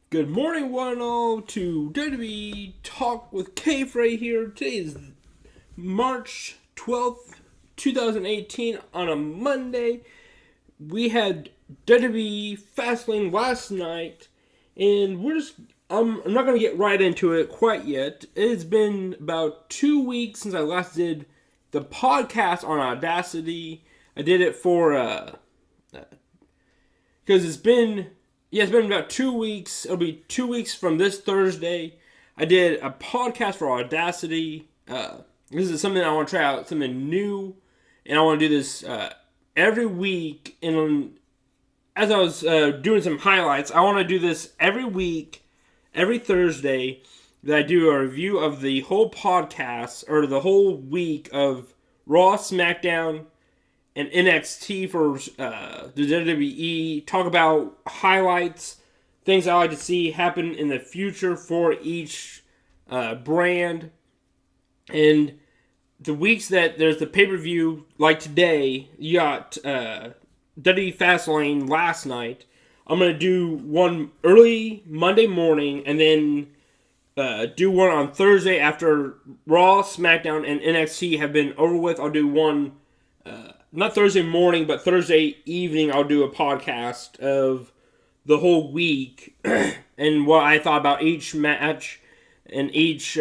Good morning, one and all, to WWE Talk with KayFray here. Today is March 12th, 2018, on a Monday. We had WWE Fastlane last night, and I'm not going to get right into it quite yet. It's been about 2 weeks since I last did the podcast on Audacity. I did it because it's been about 2 weeks. It'll be 2 weeks from this Thursday. I did a podcast for Audacity. This is something I want to try out, something new, and I want to do this every week. And as I was doing some highlights, I want to do this every week, every Thursday, that I do a review of the whole podcast, or the whole week of Raw, SmackDown, and NXT for the WWE. Talk about highlights, things I like to see happen in the future for each brand. And the weeks that there's the pay-per-view, like today, you got WWE Fastlane last night. I'm going to do one early Monday morning, and then do one on Thursday after Raw, SmackDown, and NXT have been over with. I'll do one not Thursday morning, but Thursday evening. I'll do a podcast of the whole week and what I thought about each match and each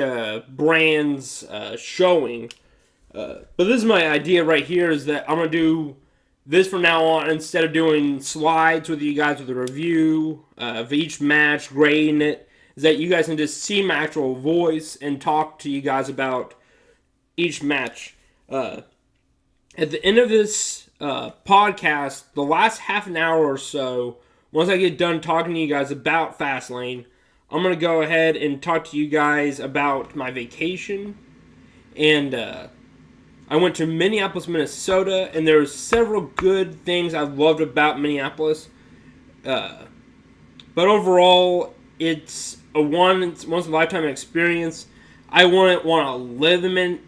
brand's showing. But this is my idea right here, is that I'm going to do this from now on. Instead of doing slides with you guys with a review of each match, grading it, is that you guys can just see my actual voice and talk to you guys about each match. At the end of this podcast, the last half an hour or so, once I get done talking to you guys about Fastlane, I'm going to go ahead and talk to you guys about my vacation. And I went to Minneapolis, Minnesota, and there were several good things I loved about Minneapolis. But overall, it's a once-in-a-lifetime experience. I wouldn't want to live in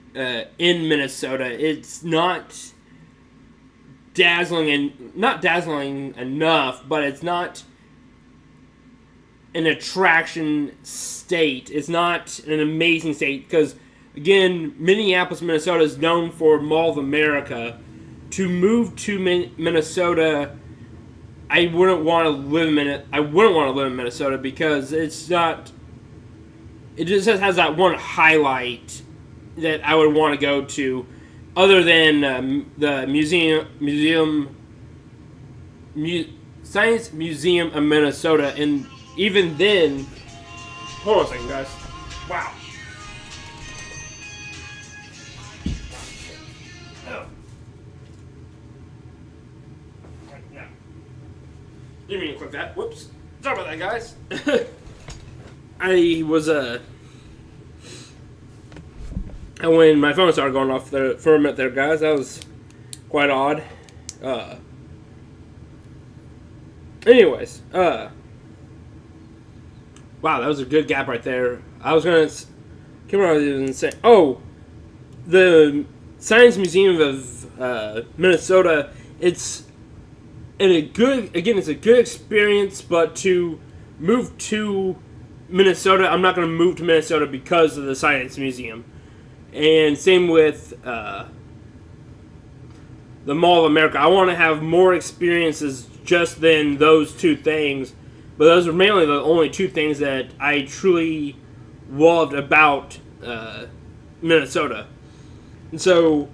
Minnesota. It's not not dazzling enough, but it's not an attraction state. It's not an amazing state because, again, Minneapolis, Minnesota is known for Mall of America. To move to Minnesota, I wouldn't want to live in it. I wouldn't want to live in Minnesota because it's not. It just has that one highlight that I would want to go to, other than the Science Museum of Minnesota. And even then, hold on a second, guys. Wow. Oh. No. Didn't mean to click that. Whoops. Sorry about that, guys. When my phone started going off there for a minute there, guys, that was quite odd. Anyways, wow, that was a good gap right there. I was gonna, can't remember what I was even saying. Oh, the Science Museum of Minnesota. It's a good experience, but to move to Minnesota, I'm not gonna move to Minnesota because of the Science Museum. And same with the Mall of America. I want to have more experiences just than those two things. But those are mainly the only two things that I truly loved about Minnesota. And so,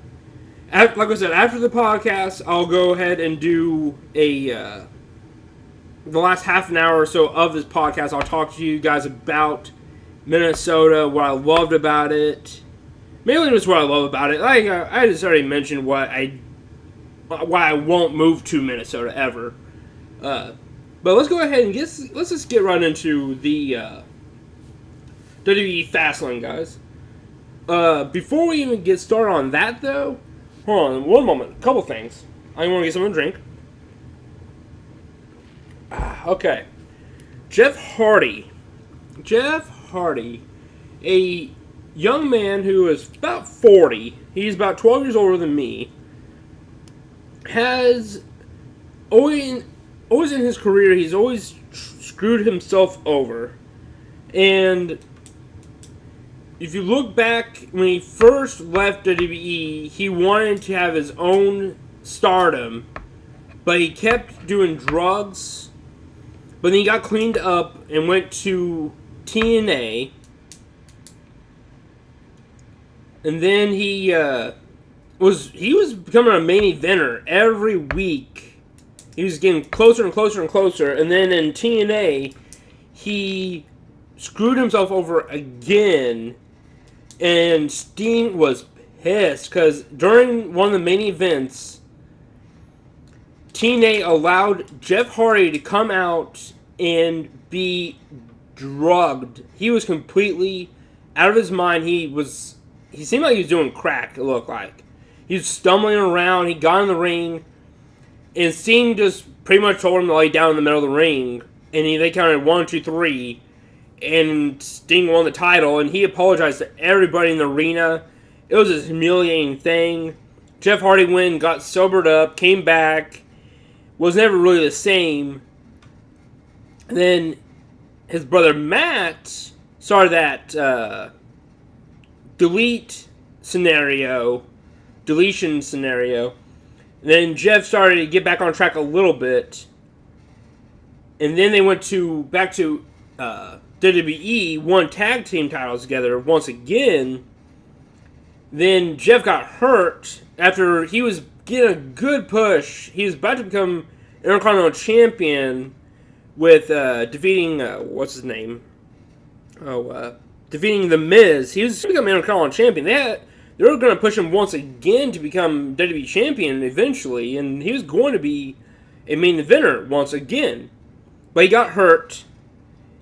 like I said, after the podcast, I'll go ahead and do the last half an hour or so of this podcast. I'll talk to you guys about Minnesota, what I loved about it. Mainly just what I love about it. Like I just already mentioned why I won't move to Minnesota ever. But let's go ahead and let's just get right into the WWE Fastlane, guys. Before we even get started on that, though, hold on one moment. A couple things. I want to get someone a drink. Okay. Jeff Hardy, a young man who is about 40, he's about 12 years older than me, has always in his career, he's always screwed himself over. And if you look back, when he first left WWE, he wanted to have his own stardom, but he kept doing drugs. But then he got cleaned up and went to TNA. And then he was becoming a main eventer every week. He was getting closer and closer and closer. And then in TNA, he screwed himself over again. And Sting was pissed because during one of the main events, TNA allowed Jeff Hardy to come out and be drugged. He was completely out of his mind. He seemed like he was doing crack, it looked like. He was stumbling around. He got in the ring. And Sting just pretty much told him to lay down in the middle of the ring. And they counted 1, 2, 3. And Sting won the title. And he apologized to everybody in the arena. It was a humiliating thing. Jeff Hardy went, got sobered up, came back. Was never really the same. And then his brother Matt started that deletion scenario. And then Jeff started to get back on track a little bit. And then they went back to WWE, won tag team titles together once again. Then Jeff got hurt after he was getting a good push. He was about to become Intercontinental Champion with defeating, what's his name? Defeating The Miz. He was becoming Intercontinental Champion. They were going to push him once again to become WWE Champion eventually, and he was going to be a main eventer once again. But he got hurt.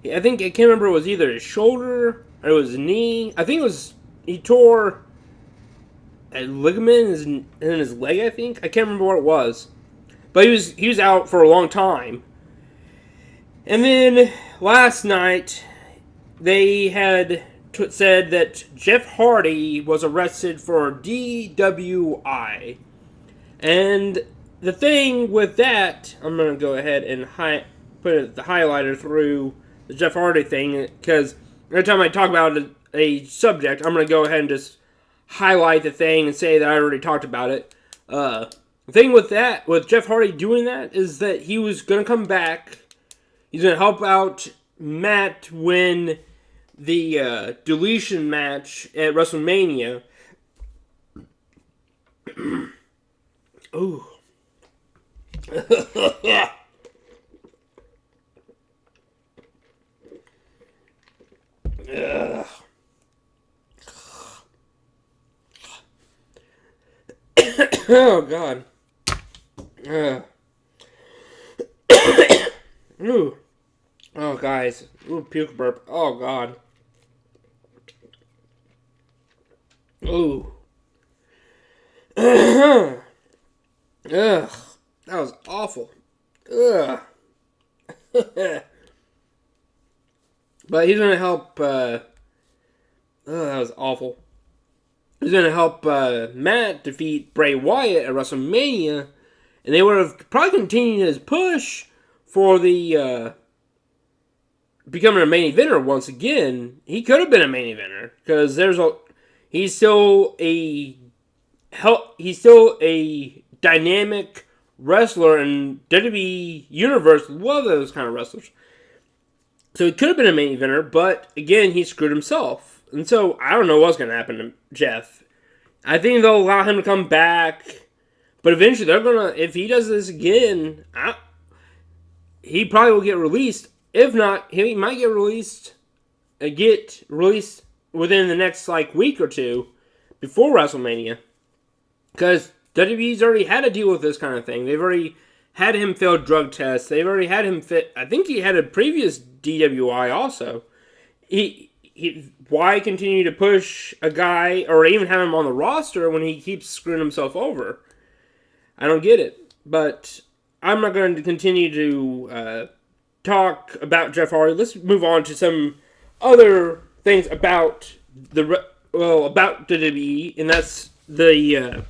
I can't remember, it was either his shoulder or it was his knee. I think it was, he tore a ligament in his leg, I think. I can't remember what it was. But he was out for a long time. And then last night, they had said that Jeff Hardy was arrested for DWI. And the thing with that, I'm going to go ahead and put the highlighter through the Jeff Hardy thing, because every time I talk about a subject, I'm going to go ahead and just highlight the thing and say that I already talked about it. The thing with Jeff Hardy doing that, is that he was going to come back. He's going to help out Matt win the deletion match at WrestleMania. Ooh. Oh, God. Ooh. Oh, guys. Ooh, puke burp. Oh, God. Ooh. Ugh. That was awful. Ugh. But he's going to help, that was awful. He's going to help Matt defeat Bray Wyatt at WrestleMania, and they would have probably continued his push for the becoming a main eventer once again. He could have been a main eventer, because he's still a dynamic wrestler, and WWE Universe love those kind of wrestlers. So he could have been a main eventer, but again, he screwed himself. And so I don't know what's going to happen to Jeff. I think they'll allow him to come back, but eventually they're going to, if he does this again, he probably will get released. If not, he might get released within the next week or two before WrestleMania. Because WWE's already had to deal with this kind of thing. They've already had him fail drug tests. They've already had him I think he had a previous DWI also. Why continue to push a guy or even have him on the roster when he keeps screwing himself over? I don't get it. But I'm not going to continue to talk about Jeff Hardy. Let's move on to some other things about about WWE, and that's the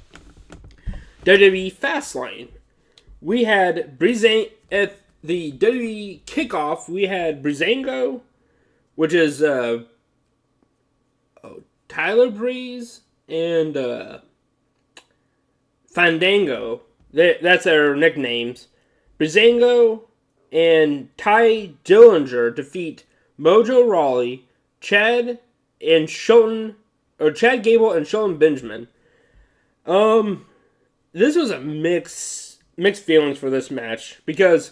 WWE Fastlane. We had Brie the WWE kickoff, we had Breezango, which is Tyler Breeze, and Fandango. That's their nicknames. Breezango and Ty Dillinger defeat Mojo Rawley, Chad and Shelton, or Chad Gable and Shelton Benjamin. This was a mixed feelings for this match because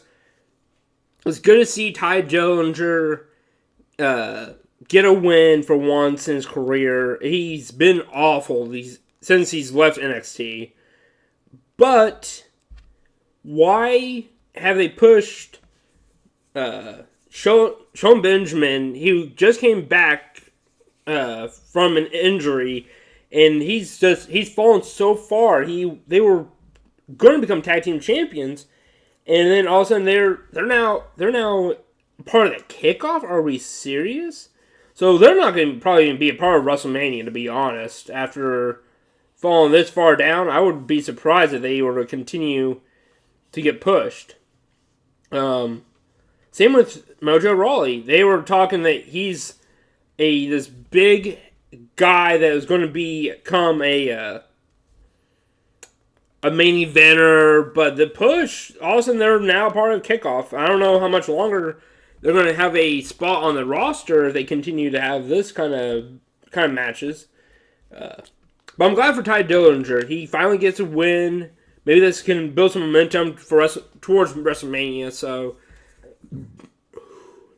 it was good to see Ty Dillinger get a win for once in his career. He's been awful since he's left NXT. But why have they pushed Shelton Benjamin? He just came back from an injury, and he's fallen so far. They were going to become tag team champions, and then all of a sudden they're now part of the kickoff. Are we serious? So they're not going to probably be a part of WrestleMania, to be honest. After falling this far down, I would be surprised if they were to continue to get pushed. Same with Mojo Rawley. They were talking that he's this big guy that is going to become a main eventer, but the push, all of a sudden they're now part of kickoff. I don't know how much longer they're going to have a spot on the roster if they continue to have this kind of matches. But I'm glad for Ty Dillinger. He finally gets a win. Maybe this can build some momentum for us towards WrestleMania. So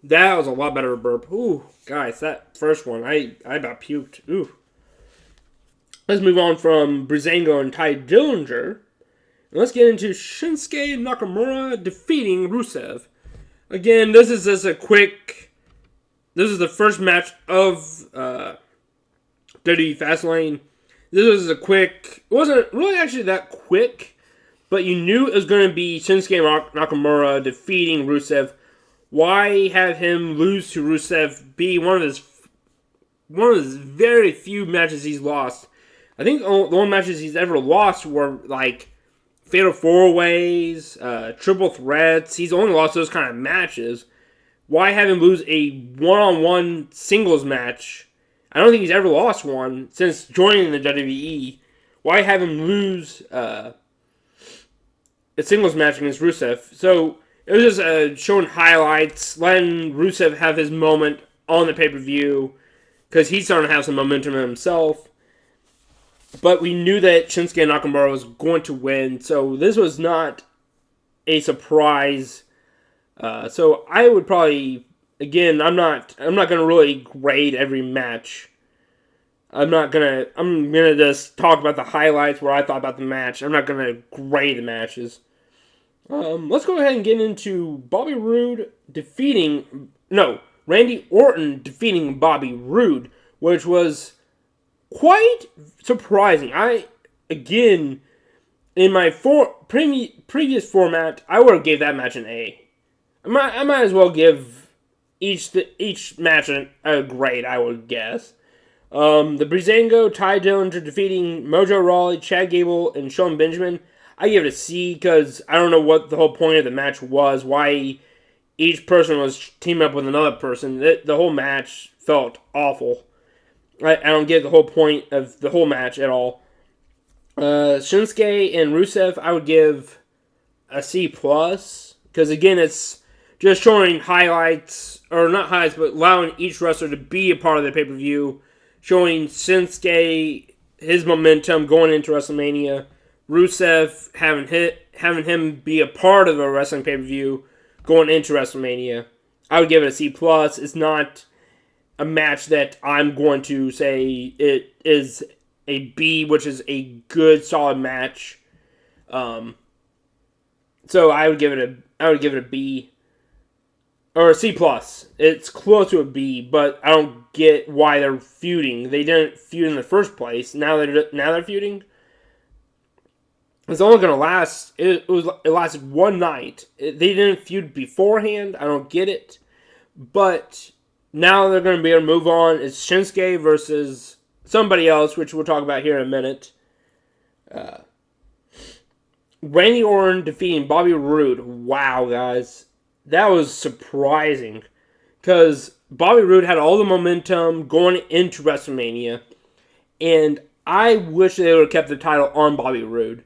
that was a lot better burp. Ooh, guys, that first one, I about puked. Ooh. Let's move on from Breezango and Ty Dillinger. And let's get into Shinsuke Nakamura defeating Rusev. Again, this is the first match of WWE Fastlane. This was it wasn't really actually that quick, but you knew it was going to be Shinsuke Nakamura defeating Rusev. Why have him lose to Rusev be one of his very few matches he's lost? I think the only matches he's ever lost were like Fatal 4-Ways, Triple Threats. He's only lost those kind of matches. Why have him lose a one-on-one singles match? I don't think he's ever lost one since joining the WWE. Why have him lose a singles match against Rusev? So it was just showing highlights, letting Rusev have his moment on the pay-per-view because he's starting to have some momentum himself. But we knew that Shinsuke Nakamura was going to win, so this was not a surprise. So I would probably, again, I'm not going to really grade every match. I'm gonna just talk about the highlights, what I thought about the match. I'm not gonna grade the matches. Let's go ahead and get into Randy Orton defeating Bobby Roode, which was quite surprising. In my previous format, I would have gave that match an A. I might as well give each match a grade, I would guess. The Breezango, Ty Dillinger defeating Mojo Rawley, Chad Gable, and Shelton Benjamin. I give it a C because I don't know what the whole point of the match was. Why each person was teaming up with another person. The whole match felt awful. I don't get the whole point of the whole match at all. Shinsuke and Rusev, I would give a C+. Because again, it's just showing highlights, or not highlights, but allowing each wrestler to be a part of the pay-per-view. Showing Shinsuke his momentum going into WrestleMania. Rusev having him be a part of a wrestling pay-per-view going into WrestleMania. I would give it a C+. It's not a match that I'm going to say it is a B, which is a good, solid match. So I would give it a B. Or a C+. It's close to a B, but I don't get why they're feuding. They didn't feud in the first place. Now they're feuding. It's only going to last. It lasted one night. They didn't feud beforehand. I don't get it. But now they're going to be able to move on. It's Shinsuke versus somebody else, which we'll talk about here in a minute. Randy Orton defeating Bobby Roode. Wow, guys. that was surprising because Bobby Roode had all the momentum going into WrestleMania, and I wish they would have kept the title on Bobby Roode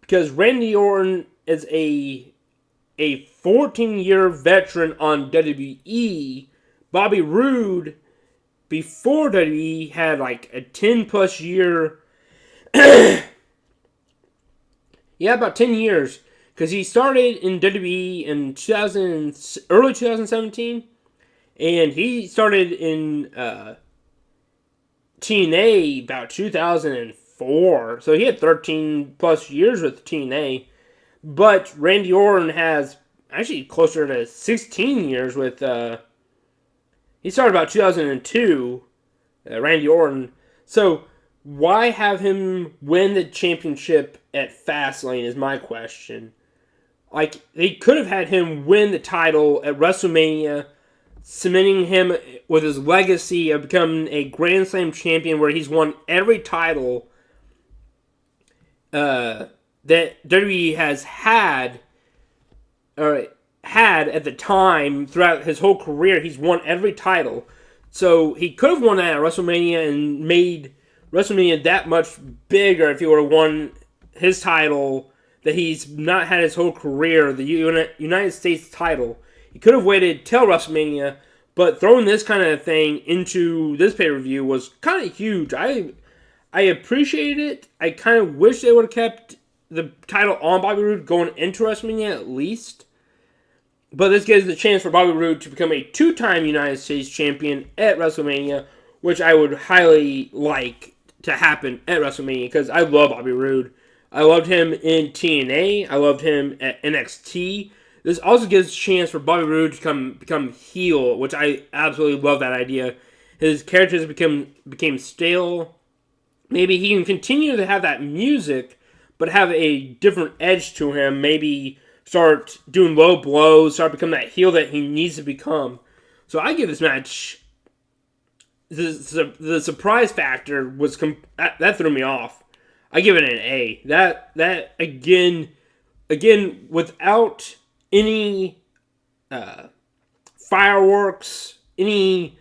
because Randy Orton is a 14-year veteran on WWE. Bobby Roode, before WWE, had like a 10-plus year. Yeah, about 10 years. Because he started in WWE in early 2017. And he started in TNA about 2004. So he had 13 plus years with TNA. But Randy Orton has actually closer to 16 years with. He started about 2002, Randy Orton. So why have him win the championship at Fastlane is my question. Like, they could have had him win the title at WrestleMania, cementing him with his legacy of becoming a Grand Slam champion where he's won every title that WWE has had at the time throughout his whole career. He's won every title. So he could have won that at WrestleMania and made WrestleMania that much bigger if he would have won his title that he's not had his whole career, the United States title. He could have waited till WrestleMania, but throwing this kind of thing into this pay-per-view was kind of huge. I appreciated it. I kind of wish they would have kept the title on Bobby Roode going into WrestleMania at least. But this gives the chance for Bobby Roode to become a 2-time United States champion at WrestleMania, which I would highly like to happen at WrestleMania because I love Bobby Roode. I loved him in TNA. I loved him at NXT. This also gives a chance for Bobby Roode to become heel, which I absolutely love that idea. His characters became stale. Maybe he can continue to have that music, but have a different edge to him. Maybe start doing low blows, start becoming that heel that he needs to become. So I give this match, the surprise factor was that threw me off. I give it an A. That again without any fireworks, without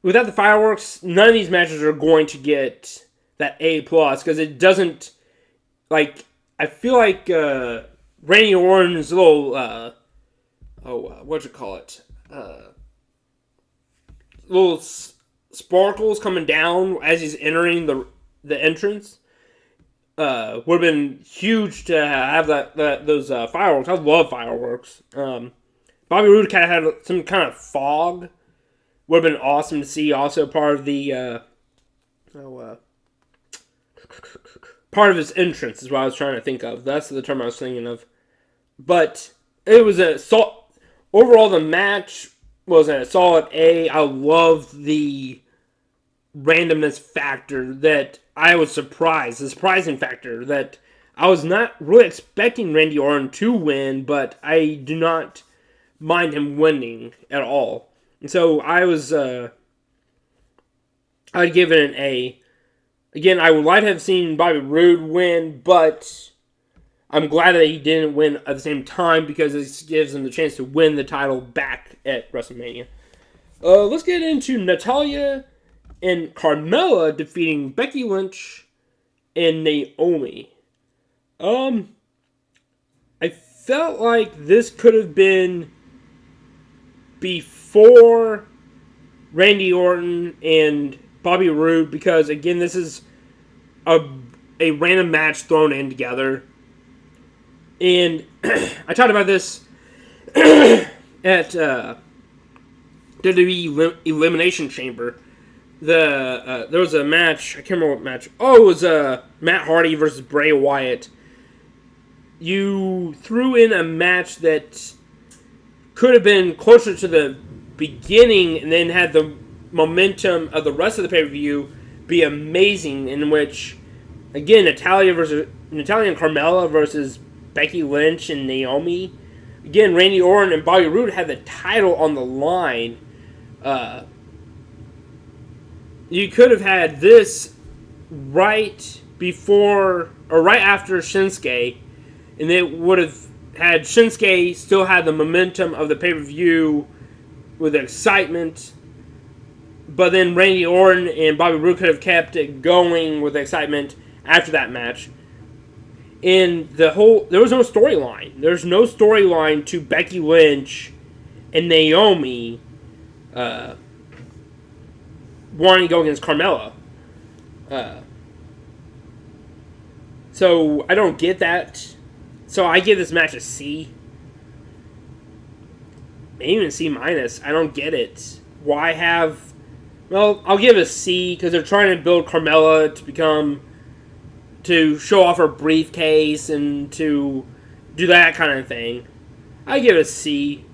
the fireworks, none of these matches are going to get that A plus because it doesn't. Like, I feel like Randy Orton's little, what'd you call it? Little sparkles coming down as he's entering the entrance would have been huge to have those fireworks. I love fireworks. Bobby Roode kind of had some kind of fog. Would have been awesome to see. Also part of the part of his entrance is what I was trying to think of. That's the term I was thinking of. But it was overall the match was a solid A. I loved the randomness factor that I was surprised. The surprising factor that I was not really expecting Randy Orton to win, but I do not mind him winning at all. And so I'd give it an A. Again, I would like to have seen Bobby Roode win, but I'm glad that he didn't win at the same time because this gives him the chance to win the title back at WrestleMania. Let's get into Natalya and Carmella defeating Becky Lynch and Naomi. I felt like this could have been before Randy Orton and Bobby Roode because, again, this is a random match thrown in together. And I talked about this at WWE Elimination Chamber. There was a match, I can't remember what match. Oh, it was Matt Hardy versus Bray Wyatt. You threw in a match that could have been closer to the beginning and then had the momentum of the rest of the pay-per-view be amazing, in which, again, Natalya and Carmella versus Becky Lynch and Naomi. Again, Randy Orton and Bobby Roode had the title on the line. You could have had this right before or right after Shinsuke, and they would have had Shinsuke still had the momentum of the pay-per-view with excitement, but then Randy Orton and Bobby Roode could have kept it going with excitement after that match. And there was no storyline. There's no storyline to Becky Lynch and Naomi wanting to go against Carmella. So I don't get that. So I give this match a C. Maybe even C minus. I don't get it. Why have... Well, I'll give it a C because they're trying to build Carmella to show off her briefcase and to do that kind of thing. I give it a C.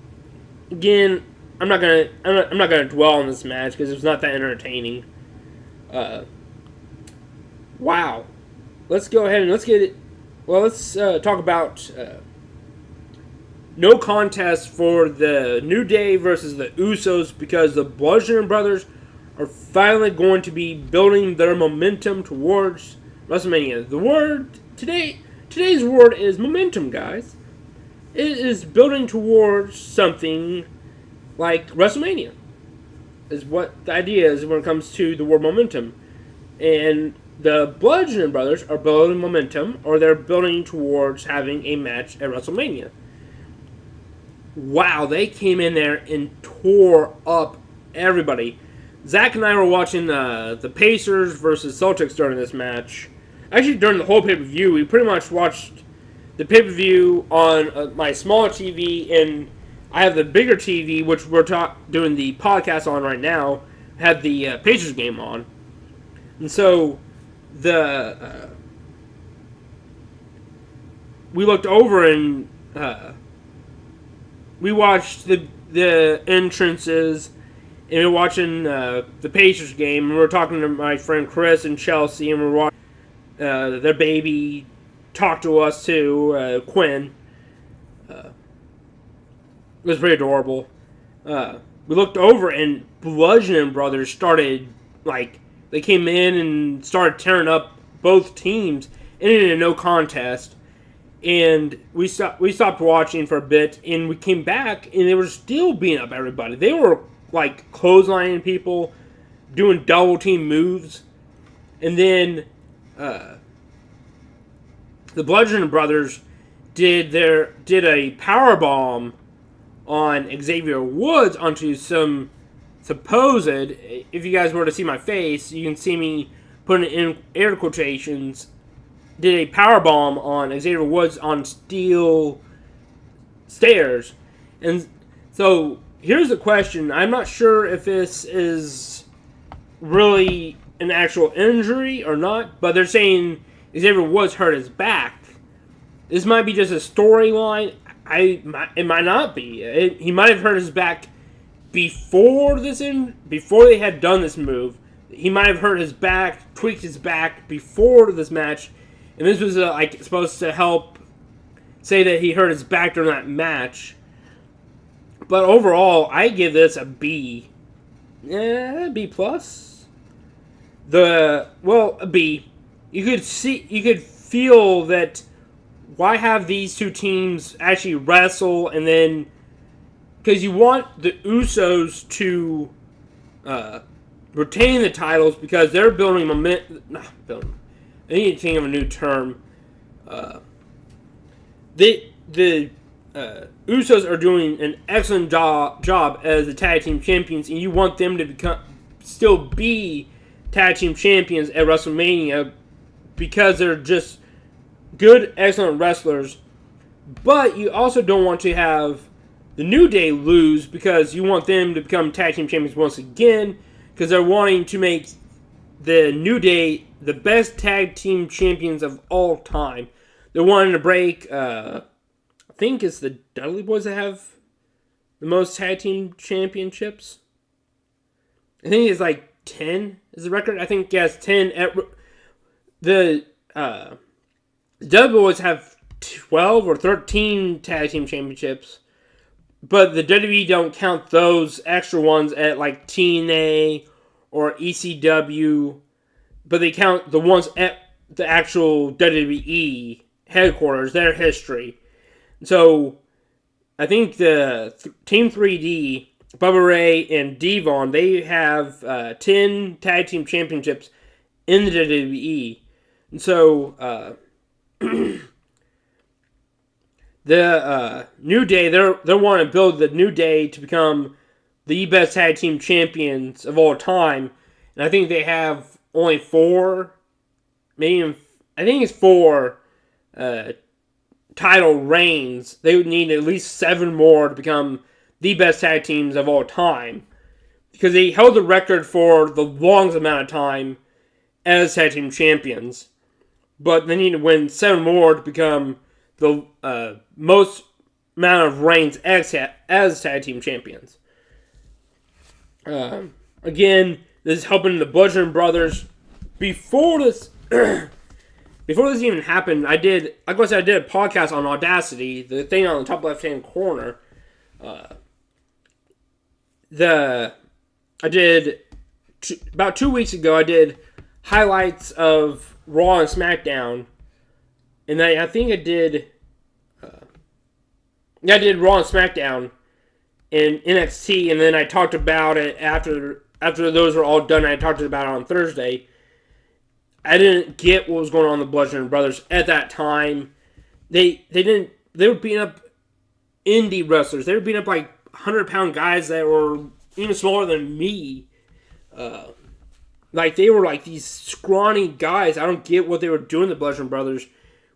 Again, I'm not gonna dwell on this match because it's not that entertaining. Wow. Let's go ahead and let's get it. Well, let's talk about no contest for the New Day versus the Usos because the Bludgeon Brothers are finally going to be building their momentum towards WrestleMania. The word today's word is momentum, guys. It is building towards something like WrestleMania. Is what the idea is when it comes to the word momentum. And the Bludgeon Brothers are building momentum, or they're building towards having a match at WrestleMania. Wow, they came in there and tore up everybody. Zach and I were watching the Pacers versus Celtics during this match. Actually, during the whole pay-per-view, we pretty much watched the pay-per-view on my smaller TV, and I have the bigger TV, which we're doing the podcast on right now, had the Pacers game on. And so, we looked over and we watched the entrances, and we were watching the Pacers game, and we were talking to my friend Chris and Chelsea, and we were watching their baby talk to us too, Quinn. It was pretty adorable. We looked over, and Bludgeon Brothers started, they came in and started tearing up both teams, ended in a no contest. And we stopped watching for a bit, and we came back, and they were still beating up everybody. They were, clotheslining people, doing double team moves. And then the Bludgeon Brothers did a powerbomb on Xavier Woods onto some supposed, if you guys were to see my face, you can see me putting it in air quotations, did a powerbomb on Xavier Woods on steel stairs. And so here's the question. I'm not sure if this is really an actual injury or not, but they're saying Xavier Woods hurt his back. This might be just a storyline. It might not be. He might have hurt his back before they had done this move. He might have hurt his back, tweaked his back before this match, and this was supposed to help say that he hurt his back during that match. But overall, I give this a B. Yeah, B plus. A B. You could feel that. Why have these two teams actually wrestle, and then because you want the Usos to retain the titles because they're building momentum. Not building. I need to think of a new term. The Usos are doing an excellent job as the tag team champions, and you want them to still be tag team champions at WrestleMania because they're just good, excellent wrestlers. But you also don't want to have the New Day lose because you want them to become tag team champions once again because they're wanting to make the New Day the best tag team champions of all time. They're wanting to break, I think it's the Dudley Boys that have the most tag team championships. I think it's 10 is the record. I think, yes, 10. The Dudley Boys have 12 or 13 tag team championships, but the WWE don't count those extra ones at TNA or ECW, but they count the ones at the actual WWE headquarters, their history. So I think the Team 3D, Bubba Ray and Devon, they have 10 tag team championships in the WWE. And so the New Day, they want to build the New Day to become the best tag team champions of all time. And I think they have only 4, maybe, I think it's 4 title reigns. They would need at least 7 more to become the best tag teams of all time. Because they held the record for the longest amount of time as tag team champions. But they need to win 7 more to become the most amount of reigns as tag team champions. Again, this is helping the Bludgeon Brothers. Before this even happened, I did a podcast on Audacity, the thing on the top left-hand corner. About 2 weeks ago, I did highlights of Raw and SmackDown, and I think I did Raw and SmackDown in NXT, and then I talked about it after those were all done. I talked about it on Thursday. I didn't get what was going on in the Bludgeon Brothers at that time. They were beating up indie wrestlers. They were beating up like 100-pound guys that were even smaller than me. Like they were like these scrawny guys. I don't get what they were doing. The Bludgeon Brothers.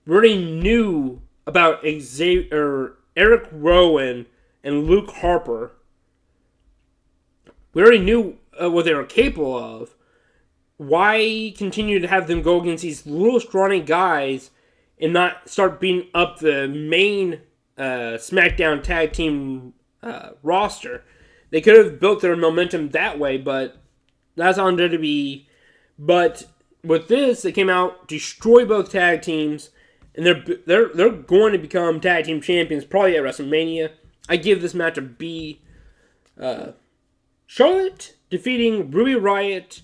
We already knew about Eric Rowan and Luke Harper. We already knew what they were capable of. Why continue to have them go against these little scrawny guys and not start beating up the main SmackDown tag team roster? They could have built their momentum that way, but that's on WWE. But with this, they came out, destroy both tag teams, and they're going to become tag team champions probably at WrestleMania. I give this match a B. Charlotte defeating Ruby Riott.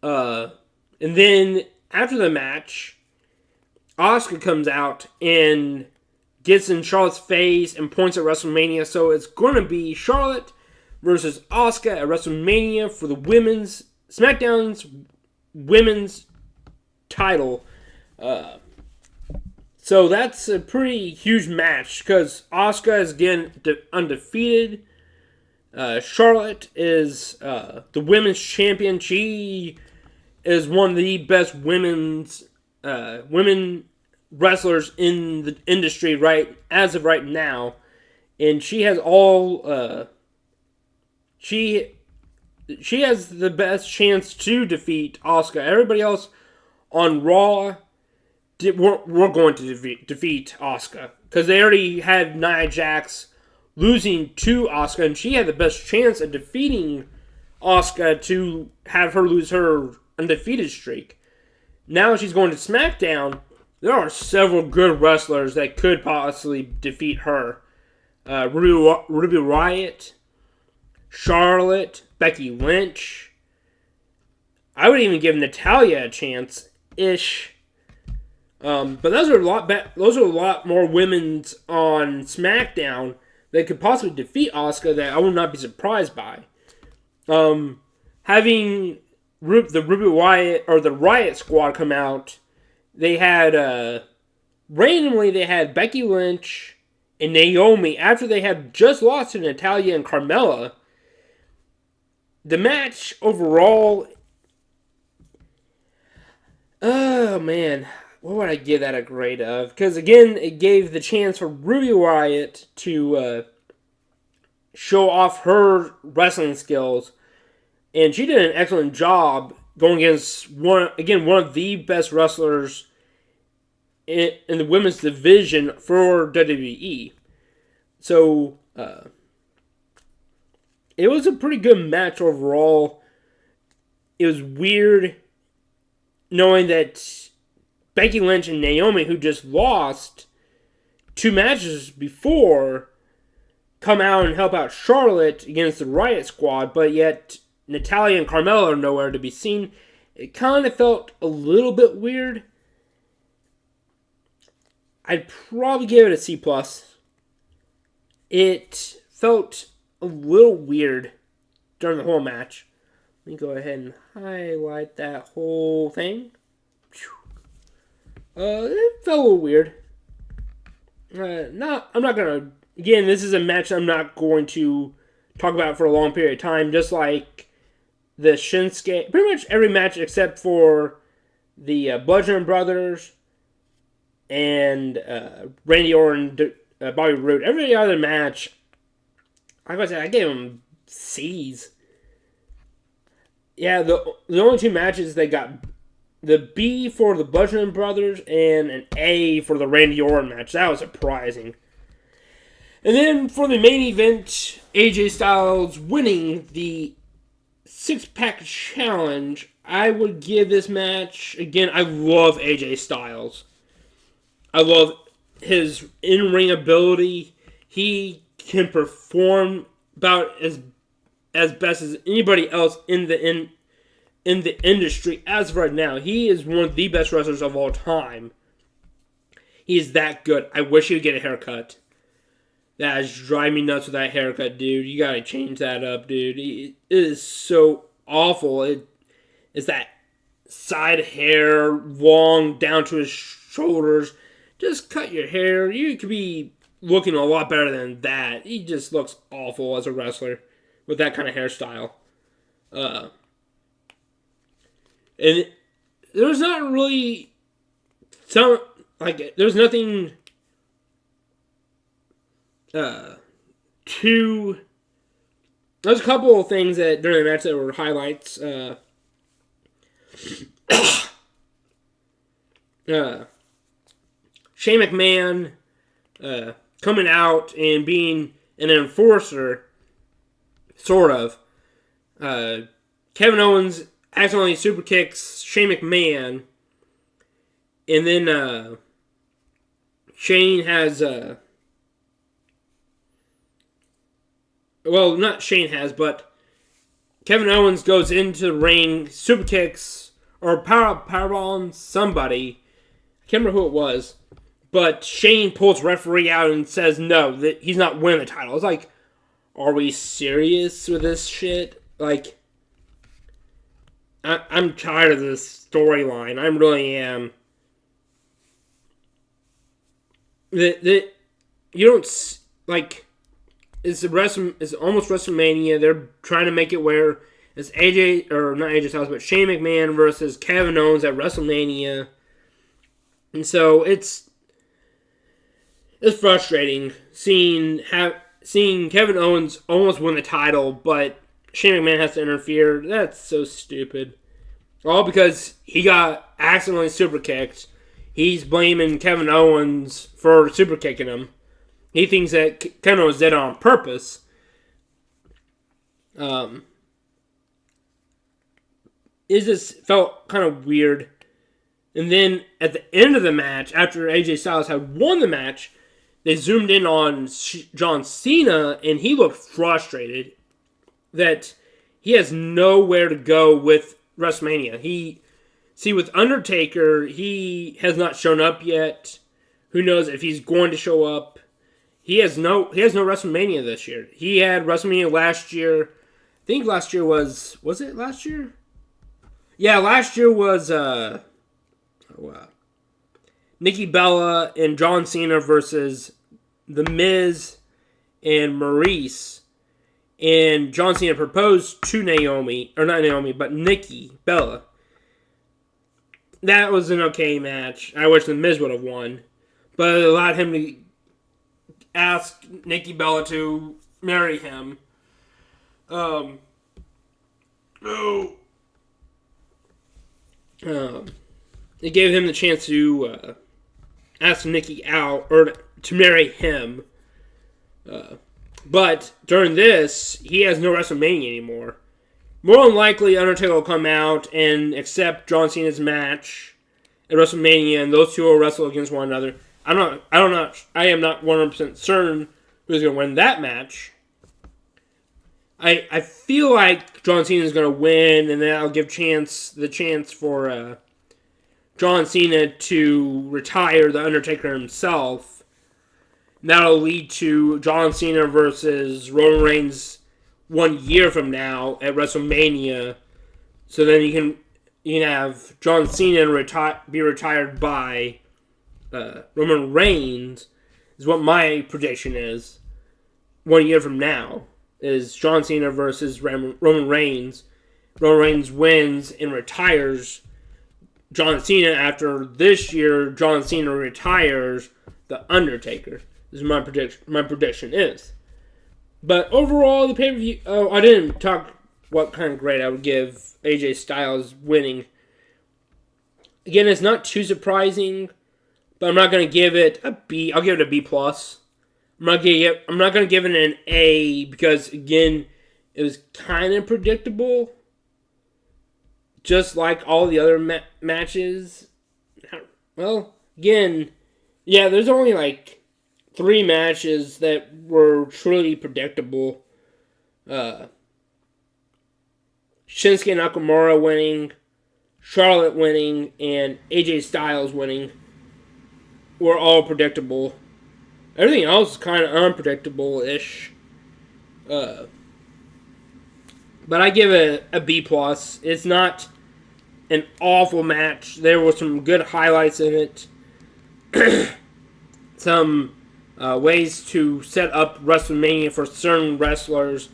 And then after the match, Asuka comes out and gets in Charlotte's face and points at WrestleMania. So it's going to be Charlotte versus Asuka at WrestleMania for the SmackDown's women's title. So that's a pretty huge match because Asuka is again undefeated. Charlotte is the women's champion. She is one of the best women wrestlers in the industry as of right now, and she has all. She has the best chance to defeat Asuka. Everybody else on Raw we're going to defeat Asuka because they already had Nia Jax losing to Asuka, and she had the best chance of defeating Asuka to have her lose her undefeated streak. Now she's going to SmackDown. There are several good wrestlers that could possibly defeat her. Ruby Riott, Charlotte, Becky Lynch. I would even give Natalya a chance-ish. But those are a lot more women's on SmackDown that could possibly defeat Asuka that I would not be surprised by. Having the Ruby Riott or the Riott Squad come out, they had randomly they had Becky Lynch and Naomi after they had just lost to Natalya and Carmella. The match overall, oh man, what would I give that a grade of? Because again, it gave the chance for Ruby Riott to show off her wrestling skills, and she did an excellent job going against one of the best wrestlers in the women's division for WWE. So it was a pretty good match overall. It was weird knowing that Becky Lynch and Naomi, who just lost 2 matches before, come out and help out Charlotte against the Riott Squad, but yet Natalya and Carmella are nowhere to be seen. It kind of felt a little bit weird. I'd probably give it a C+. It felt a little weird during the whole match. Let me go ahead and highlight that whole thing. It felt a little weird. I'm not gonna. Again, this is a match I'm not going to talk about for a long period of time. Just like the Shinsuke, pretty much every match except for the Bludgeon Brothers and Randy Orton, Bobby Roode. Every other match, like I said, I gave them C's. Yeah, the only two matches they got the B for the Bludgeon Brothers and an A for the Randy Orton match. That was surprising. And then for the main event, AJ Styles winning the 6-pack challenge. I would give this match, again, I love AJ Styles. I love his in-ring ability. He can perform about as best as anybody else in the industry as of right now. He is one of the best wrestlers of all time. He is that good. I wish he would get a haircut. That is driving me nuts with that haircut, dude. You gotta change that up, dude. It is so awful. It's that side hair, long down to his shoulders. Just cut your hair. You could be looking a lot better than that. He just looks awful as a wrestler with that kind of hairstyle. And there's not really there's nothing there's a couple of things that during the match that were highlights. Shane McMahon coming out and being an enforcer, sort of. Kevin Owens accidentally super kicks Shane McMahon, and then Shane has well, not Shane has, but Kevin Owens goes into the ring, super kicks or powerbombs somebody. I can't remember who it was, but Shane pulls referee out and says no, that he's not winning the title. It's like, are we serious with this shit? Like, I'm tired of this storyline. I really am. You don't like. It's almost WrestleMania. They're trying to make it where it's Shane McMahon versus Kevin Owens at WrestleMania, and so it's frustrating seeing Kevin Owens almost win the title, but Shane McMahon has to interfere. That's so stupid. All because he got accidentally super kicked. He's blaming Kevin Owens for super kicking him. He thinks that Kevin Owens did it on purpose. It just felt kind of weird. And then at the end of the match, after AJ Styles had won the match, they zoomed in on John Cena, and he looked frustrated that he has nowhere to go with WrestleMania. With Undertaker, he has not shown up yet. Who knows if he's going to show up? He has no WrestleMania this year. He had WrestleMania last year. I think last year was it last year? Yeah, last year was Nikki Bella and John Cena versus The Miz and Maurice. And John Cena proposed to Nikki Bella. That was an okay match. I wish The Miz would have won. But it allowed him to ask Nikki Bella to marry him. It gave him the chance to ask Nikki out, or to marry him. But during this, he has no WrestleMania anymore. More than likely, Undertaker will come out and accept John Cena's match at WrestleMania, and those two will wrestle against one another. I am not 100% certain who's going to win that match. I feel like John Cena is going to win, and then I'll give the chance for John Cena to retire The Undertaker himself. That'll lead to John Cena versus Roman Reigns 1 year from now at WrestleMania. So then you can have John Cena be retired by Roman Reigns, is what my prediction is. 1 year from now is John Cena versus Roman Reigns. Roman Reigns wins and retires John Cena. After this year, John Cena retires The Undertaker. This is my prediction. My prediction is. But overall, the pay-per-view... Oh, I didn't talk what kind of grade I would give AJ Styles winning. Again, it's not too surprising, but I'm not going to give it a B. I'll give it a B+. I'm not going to give it an A because, again, it was kind of predictable. Just like all the other matches. Well, again, yeah, there's only like 3 matches that were truly predictable. Shinsuke Nakamura winning, Charlotte winning, and AJ Styles winning were all predictable. Everything else is kind of unpredictable-ish. But I give it a B+. It's not an awful match. There were some good highlights in it. Some ways to set up WrestleMania for certain wrestlers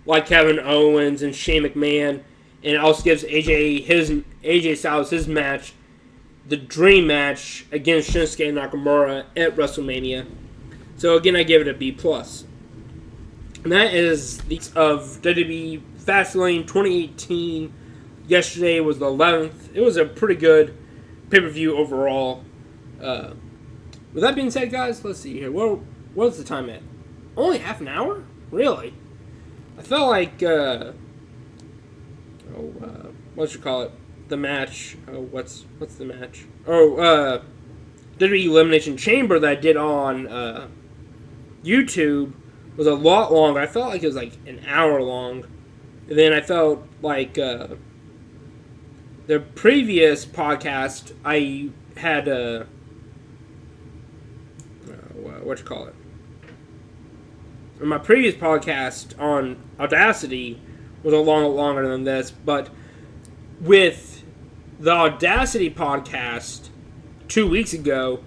like Kevin Owens and Shane McMahon. And it also gives AJ Styles his match, the dream match against Shinsuke Nakamura at WrestleMania. So again, I give it a B+. And that is the of WWE Fastlane 2018. Yesterday was the 11th. It was a pretty good pay-per-view overall. With that being said, guys, let's see here. What's the time at? Only half an hour? Really? I felt like, what you call it? The match. Oh, what's the match? Oh, WWE Elimination Chamber that I did on YouTube was a lot longer. I felt like it was like an hour long. And then I felt like the previous podcast I had what you call it? My previous podcast on Audacity was a lot longer than this, but with the Audacity podcast 2 weeks ago,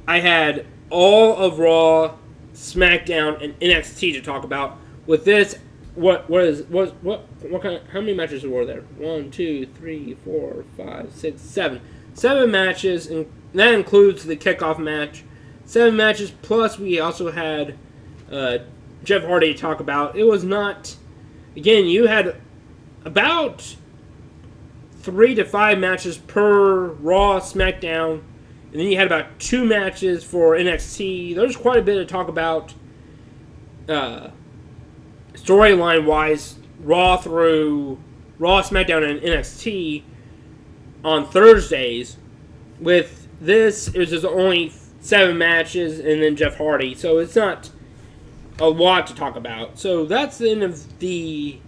I had all of Raw, SmackDown, and NXT to talk about. With this, what kind of, how many matches were there? 1, 2, 3, 4, 5, 6, 7. 7 matches, and that includes the kickoff match. 7 matches, plus we also had Jeff Hardy to talk about. It was not, again, you had about 3 to 5 matches per Raw, SmackDown, and then you had about 2 matches for NXT. There's quite a bit to talk about storyline-wise, Raw, SmackDown, and NXT on Thursdays. With this, it was just only 7 matches and then Jeff Hardy, so it's not a lot to talk about. So that's the end of the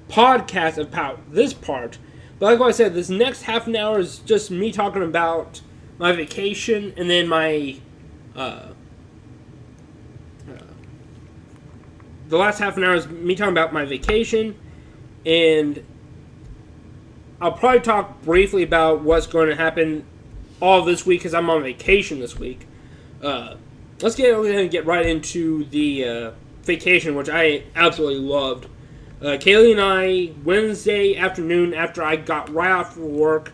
podcast about this part. But like I said, this next half an hour is just me talking about my vacation, and then my the last half an hour is me talking about my vacation, and I'll probably talk briefly about what's going to happen all this week because I'm on vacation this week. Let's get right into the vacation, which I absolutely loved. Kayle and I, Wednesday afternoon after I got right off work,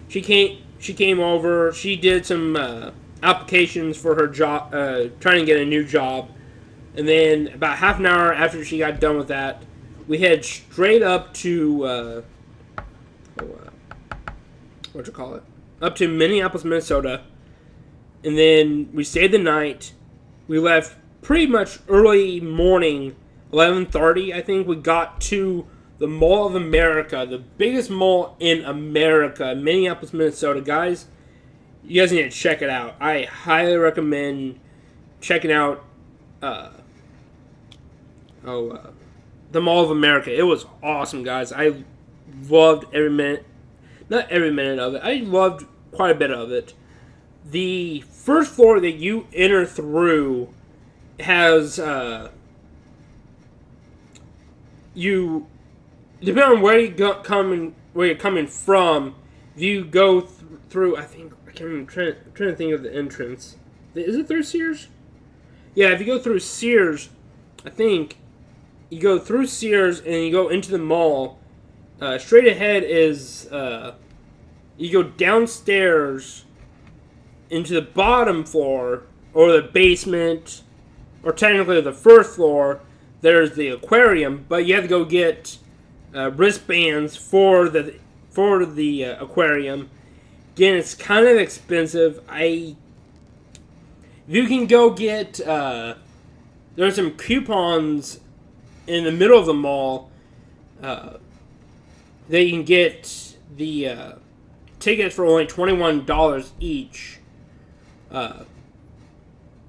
she came over. She did some applications for her job, trying to get a new job. And then about half an hour after she got done with that, we head straight up to up to Minneapolis, Minnesota. And then we stayed the night. We left pretty much early morning, 11:30, I think. We got to the Mall of America, the biggest mall in America, Minneapolis, Minnesota. Guys, you guys need to check it out. I highly recommend checking out the Mall of America. It was awesome, guys. I loved every minute Not every minute of it. I loved quite a bit of it. The first floor that you enter through has you depending on where you're coming from. If you go through, I think I can't remember. I'm trying to think of the entrance. Is it through Sears? Yeah, if you go through Sears, I think you go through Sears and you go into the mall. Straight ahead is you go downstairs into the bottom floor or the basement, or technically the first floor. There's the aquarium, but you have to go get wristbands for the aquarium. Again, it's kind of expensive. You can go get there's some coupons in the middle of the mall that you can get the tickets for only $21 each, or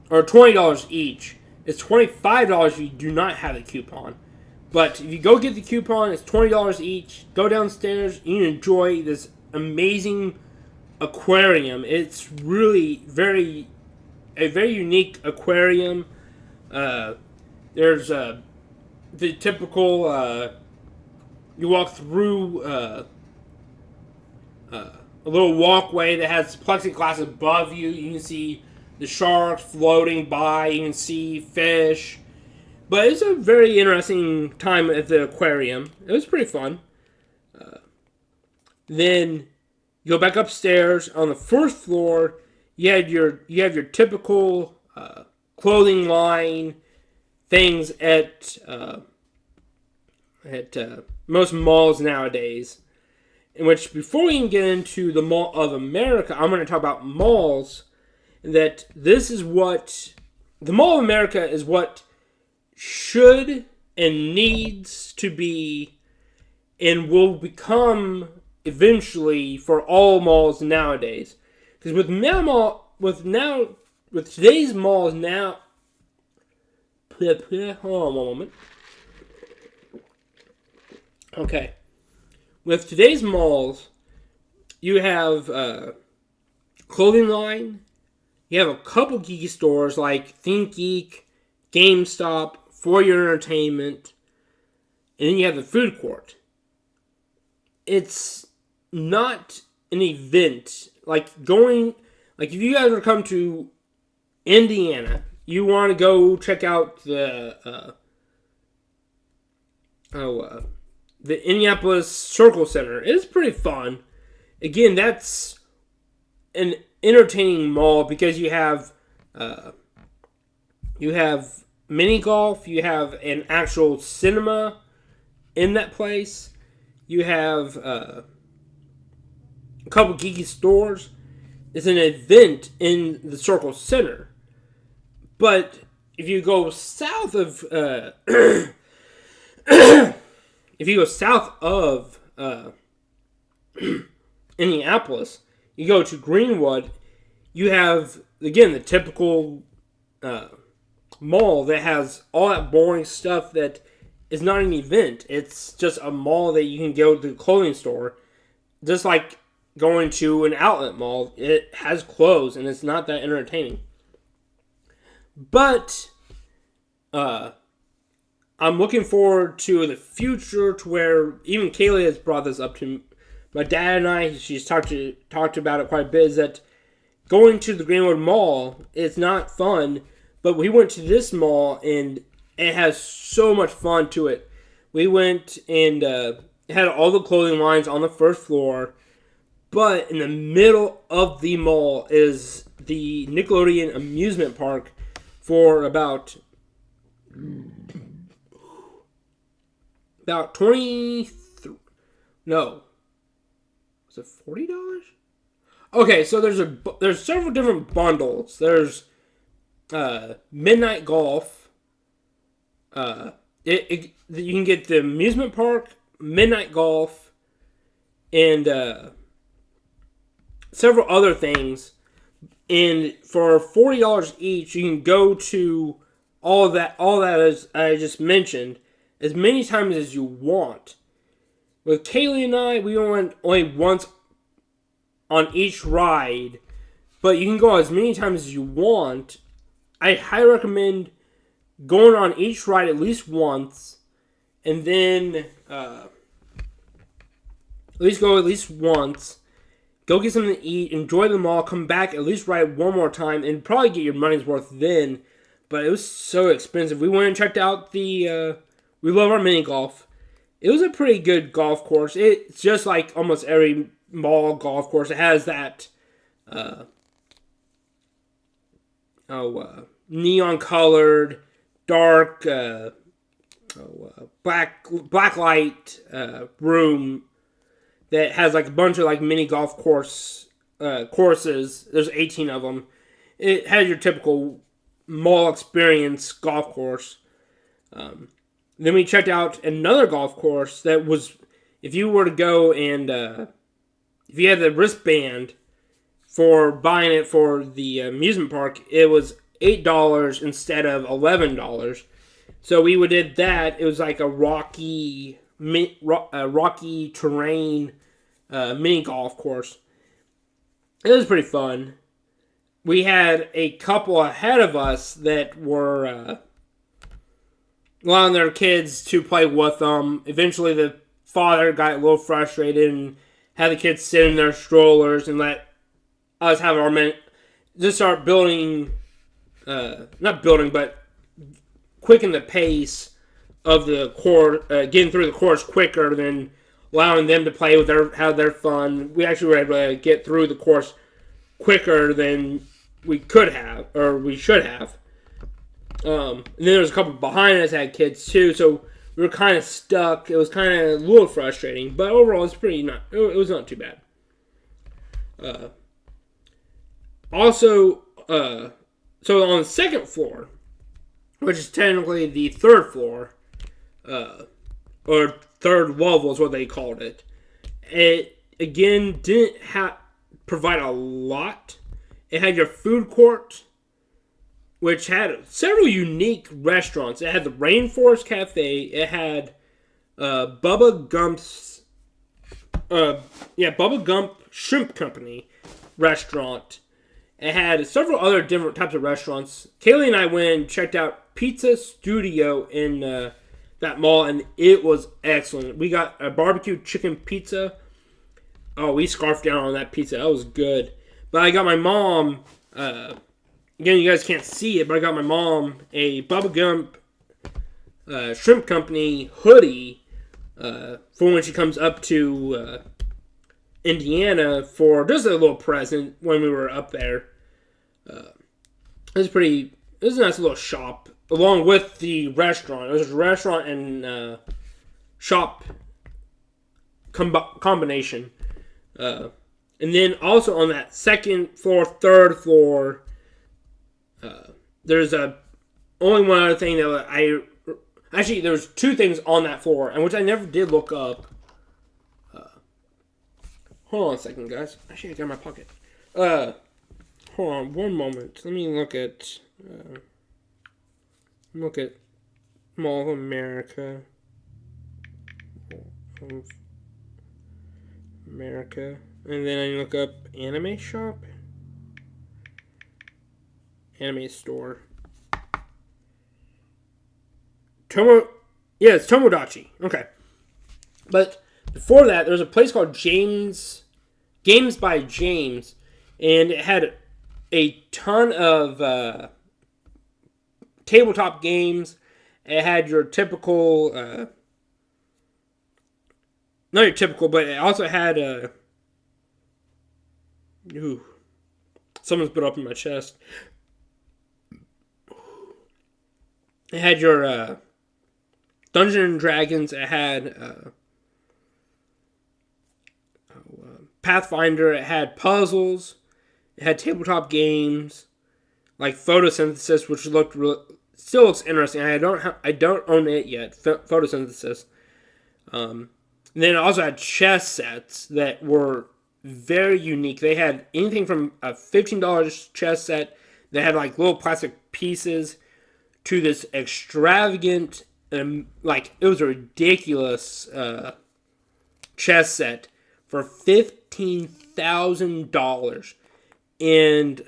$20 each. It's $25 if you do not have the coupon. But if you go get the coupon, it's $20 each. Go downstairs, you can enjoy this amazing aquarium. It's really a very unique aquarium. There's the typical. You walk through a little walkway that has plexiglass above you. You can see the sharks floating by. You can see fish. But it's a very interesting time at the aquarium. It was pretty fun. Then you go back upstairs. On the first floor, you have your typical clothing line things at most malls nowadays. In which, before we can get into the Mall of America, I'm going to talk about malls. That this is what the Mall of America is, what should and needs to be, and will become eventually for all malls nowadays. Because with today's malls now, hold on one moment. Okay, with today's malls, you have clothing line. You have a couple geeky stores like ThinkGeek, GameStop, For Your Entertainment, and then you have the food court. It's not an event if you guys were to come to Indiana, you want to go check out the Minneapolis Circle Center. It's pretty fun. Again, that's an entertaining mall because you have mini golf, you have an actual cinema in that place, you have a couple geeky stores. It's an event in the Circle Center. But if you go south of Minneapolis, you go to Greenwood, you have, again, the typical mall that has all that boring stuff that is not an event. It's just a mall that you can go to the clothing store. Just like going to an outlet mall, it has clothes and it's not that entertaining. But I'm looking forward to the future, to where even Kayle has brought this up to my dad and I. She's talked about it quite a bit. Is that going to the Greenwood Mall is not fun, but we went to this mall and it has so much fun to it. We went and had all the clothing lines on the first floor, but in the middle of the mall is the Nickelodeon amusement park for about 23. No, was it $40? Okay, so there's several different bundles. There's midnight golf. You can get the amusement park, midnight golf, and several other things. And for $40 each, you can go to all that as I just mentioned as many times as you want. With Kayle and I, we went only once on each ride, but you can go as many times as you want. I highly recommend going on each ride at least once, and then at least once. Go get something to eat, enjoy them all, come back, at least ride one more time, and probably get your money's worth then. But it was so expensive. We went and checked out we love our mini golf. It was a pretty good golf course. It's just like almost every mall golf course. It has that neon colored, dark, black light room that has like a bunch of like mini golf courses. There's 18 of them. It has your typical mall experience golf course. Then we checked out another golf course that was, if you were to go and if you had the wristband for buying it for the amusement park, it was $8 instead of $11. So we did that. It was like a rocky terrain mini golf course. It was pretty fun. We had a couple ahead of us that were allowing their kids to play with them. Eventually, the father got a little frustrated and had the kids sit in their strollers and let us have our minute. Just start building, not building, but quicken the pace of the course, getting through the course quicker than allowing them to play with have their fun. We actually were able to get through the course quicker than we could have, or we should have. And then there was a couple behind us that had kids too, so we were kind of stuck. It was kind of a little frustrating, but overall it was not too bad. So on the second floor, which is technically the third floor, or third level is what they called it. It, again, didn't provide a lot. It had your food court, which had several unique restaurants. It had the Rainforest Cafe. It had Bubba Gump Shrimp Company restaurant. It had several other different types of restaurants. Kayle and I went and checked out Pizza Studio in that mall, and it was excellent. We got a barbecue chicken pizza. Oh, we scarfed down on that pizza. That was good. But I got my mom, again, you guys can't see it, but I got my mom a Bubba Gump Shrimp Company hoodie for when she comes up to Indiana for just a little present when we were up there. It was a nice little shop, along with the restaurant. It was a restaurant and shop combination. And then also on that second floor, third floor, there's only one other thing that actually there's two things on that floor, and which I never did look up. Hold on a second, guys. Actually, I got my pocket. Hold on one moment. Let me look at Mall of America. And then I look up anime shop. Anime store. It's Tomodachi. Okay. But before that, there was a place called Games by James, and it had a ton of tabletop games. It had your typical, not your typical, but it also had someone's put up in my chest. It had your Dungeons and Dragons. It had Pathfinder. It had puzzles. It had tabletop games like photosynthesis, which still looks interesting. I don't own it yet. Photosynthesis. And then it also had chess sets that were very unique. They had anything from a $15 chess set that had like little plastic pieces to this extravagant, it was a ridiculous chess set for $15. $15,000. And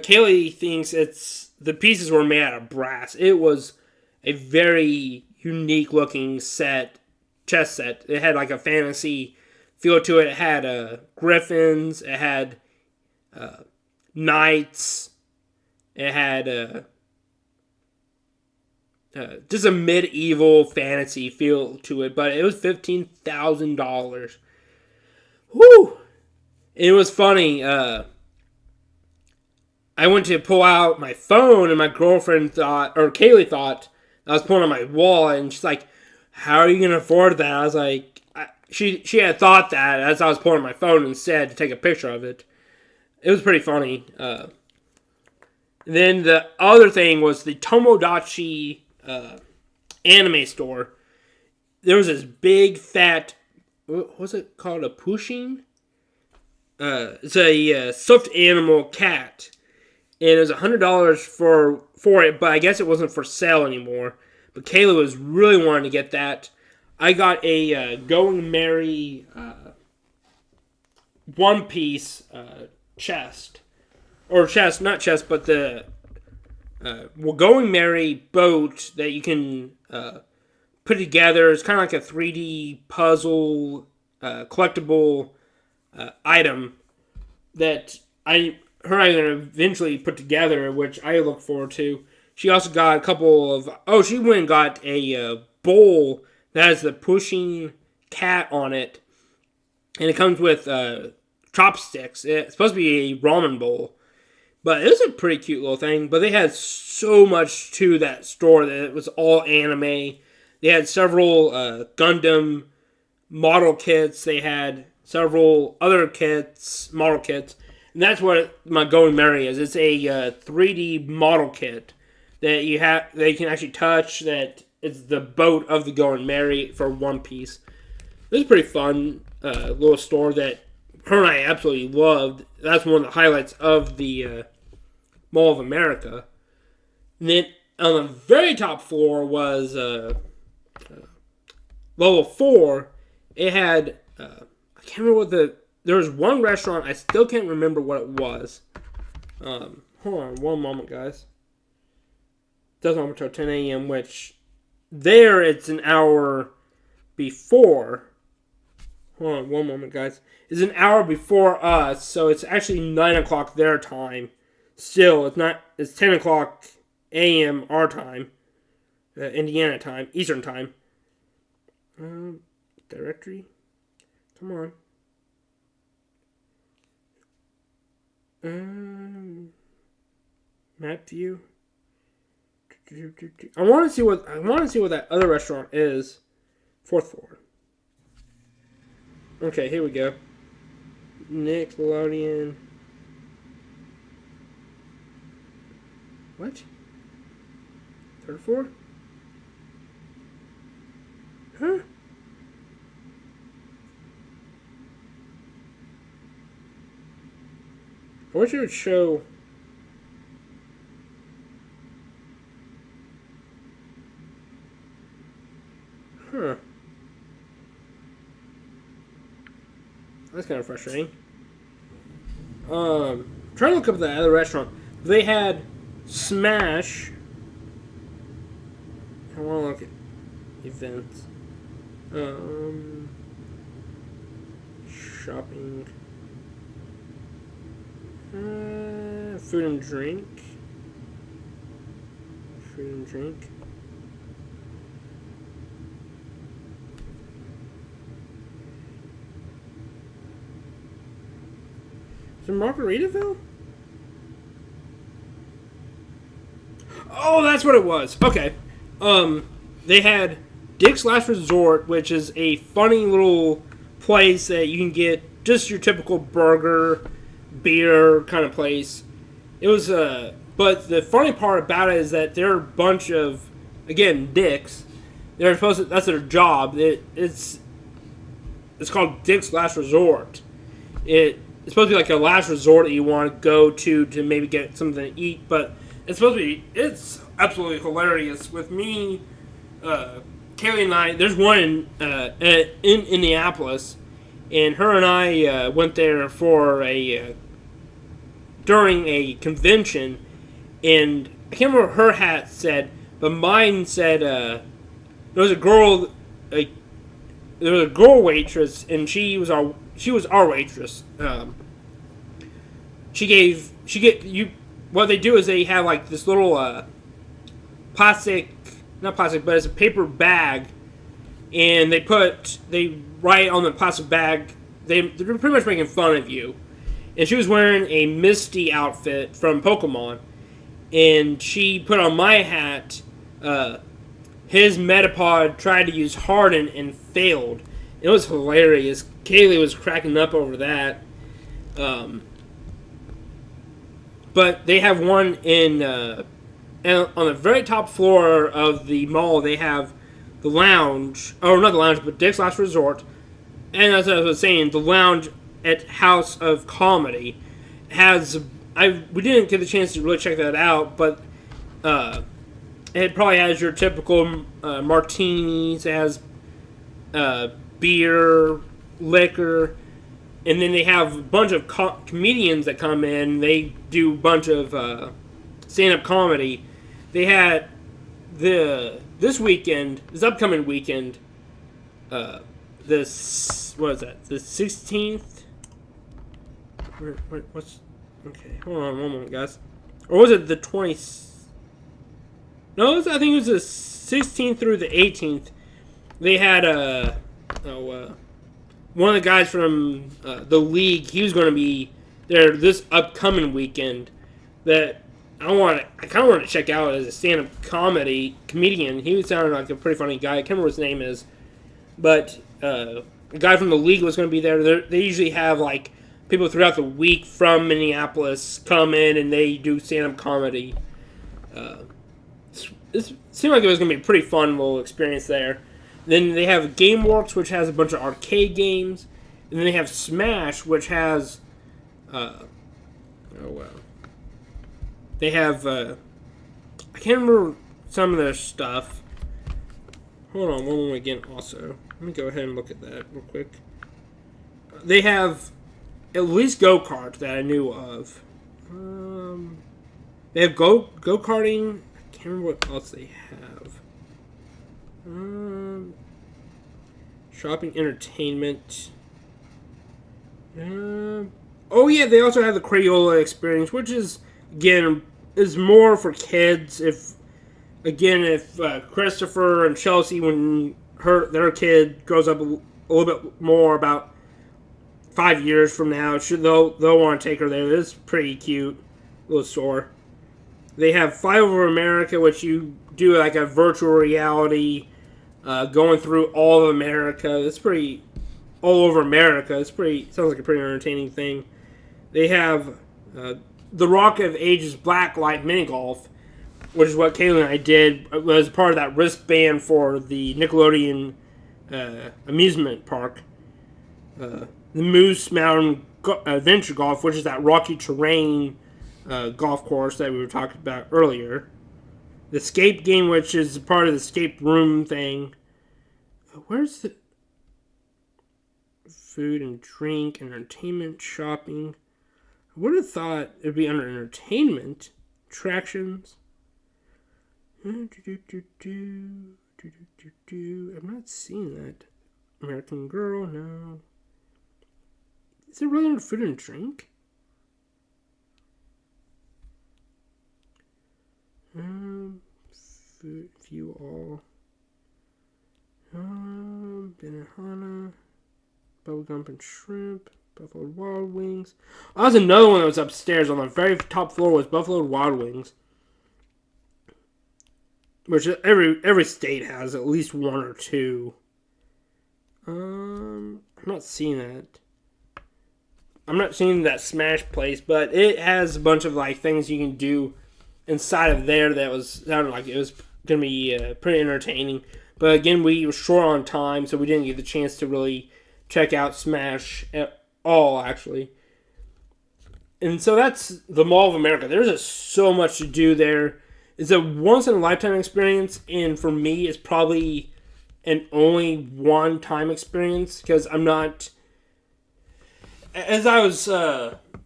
Kayle thinks the pieces were made out of brass. It was a very unique looking chess set. It had like a fantasy feel to it. It had griffins. It had knights. It had just a medieval fantasy feel to it. But it was $15,000. Woo! It was funny. I went to pull out my phone, and my girlfriend Kayle thought I was pulling on my wallet, and she's like, "How are you going to afford that?" I was like, she had thought that as I was pulling my phone instead to take a picture of it. It was pretty funny. Then the other thing was the Tomodachi anime store. There was this big, fat, what was it called? A Pushing? It's a stuffed animal cat. And it was $100 for it, but I guess it wasn't for sale anymore. But Kayle was really wanting to get that. I got a Going Merry one-piece chest. Or chest, not chest, but the Going Merry boat that you can put together. It's kind of like a 3D puzzle collectible item that I'm going to eventually put together, which I look forward to. She also got a couple of... she went and got a bowl that has the Pushing cat on it. And it comes with chopsticks. It's supposed to be a ramen bowl. But it was a pretty cute little thing. But they had so much to that store that it was all anime. They had several Gundam model kits. They had several other model kits. And that's what my Going Merry is. It's a 3D model kit that you can actually touch. That it's the boat of the Going Merry for one piece. It was a pretty fun little store that her and I absolutely loved. That's one of the highlights of the Mall of America. And then on the very top floor was level 4. It had I can't remember what there was one restaurant. I still can't remember what it was. Hold on one moment, guys. It doesn't open until 10 a.m., which there it's an hour before. Hold on one moment, guys. It's an hour before us, so it's actually 9 o'clock their time. Still, it's not. It's 10 o'clock a.m. our time. Indiana time. Eastern time. Directory? Come on. Map view. I want to see what that other restaurant is. 4th floor. Okay, here we go. Nickelodeon. What? 3rd floor? Huh? I wish it would show. Huh. That's kind of frustrating. Trying to look up the other restaurant. They had Smash. I want to look at events. Shopping. Food and drink. Food and drink. Is it Margaritaville? Oh, that's what it was. Okay. They had Dick's Last Resort, which is a funny little place that you can get just your typical burger, beer kind of place. It was but the funny part about it is that they're a bunch of, again, dicks. They're supposed to, that's their job. It's called Dick's Last Resort. It's supposed to be like a last resort that you want to go to maybe get something to eat, but it's absolutely hilarious. With me, Kayle and I, there's one in Minneapolis, and her and I went there for during a convention, and I can't remember what her hat said, but mine said there was a girl, there was a girl waitress, and she was our waitress. What they do is they have like this little plastic, not plastic, but it's a paper bag, and they write on the plastic bag. They're pretty much making fun of you. And she was wearing a Misty outfit from Pokemon, and she put on my hat. His Metapod tried to use Harden and failed. It was hilarious. Kayle was cracking up over that. But they have one and on the very top floor of the mall, they have the lounge. Oh, not the lounge, but Dick's Last Resort. And as I was saying, the lounge at House of Comedy we didn't get the chance to really check that out, but it probably has your typical martinis. It has beer, liquor, and then they have a bunch of comedians that come in. They do a bunch of stand-up comedy. They had this upcoming weekend, what is that? The 16th. What's okay? Hold on one moment, guys. Or was it the 20th? No, I think it was the 16th through the 18th. They had one of the guys from the league. He was going to be there this upcoming weekend. That I kind of want to check out as a stand-up comedian. He sounded like a pretty funny guy. I can't remember what his name is, but a guy from the league was going to be there. They usually have like people throughout the week from Minneapolis come in and they do stand-up comedy. It seemed like it was going to be a pretty fun little experience there. Then they have GameWorks, which has a bunch of arcade games. And then they have Smash, which has... They have... I can't remember some of their stuff. Hold on one moment again also. Let me go ahead and look at that real quick. They have at least go-karts that I knew of. They have go-karting. I can't remember what else they have. Shopping, entertainment. Oh yeah, they also have the Crayola experience, which is again is more for kids. If Christopher and Chelsea, when their kid grows up a little bit more, about 5 years from now, they'll want to take her there. It's pretty cute little store. They have Flyover America, which you do like a virtual reality, going through all of America. It's pretty all over America. Sounds like a pretty entertaining thing. They have the Rock of Ages Blacklight Mini Golf, which is what Kayle and I did. It was part of that wristband for the Nickelodeon amusement park. The Moose Mountain Adventure Golf, which is that rocky terrain golf course that we were talking about earlier. The Escape game, which is part of the escape room thing. Where's the food and drink, entertainment, shopping? I would have thought it would be under entertainment. Attractions. I'm not seeing that. American Girl, no. Is it really under food and drink? Food, view all. Benihana, bubblegum and shrimp, Buffalo Wild Wings. Oh, that was another one that was upstairs. On the very top floor was Buffalo Wild Wings, which every state has at least one or two. I'm not seeing that. I'm not seeing that Smash place, but it has a bunch of like things you can do inside of there that sounded like it was going to be pretty entertaining. But again, we were short on time, so we didn't get the chance to really check out Smash at all, actually. And so that's the Mall of America. There's just so much to do there. It's a once-in-a-lifetime experience, and for me, it's probably an only one-time experience, because I'm not as I was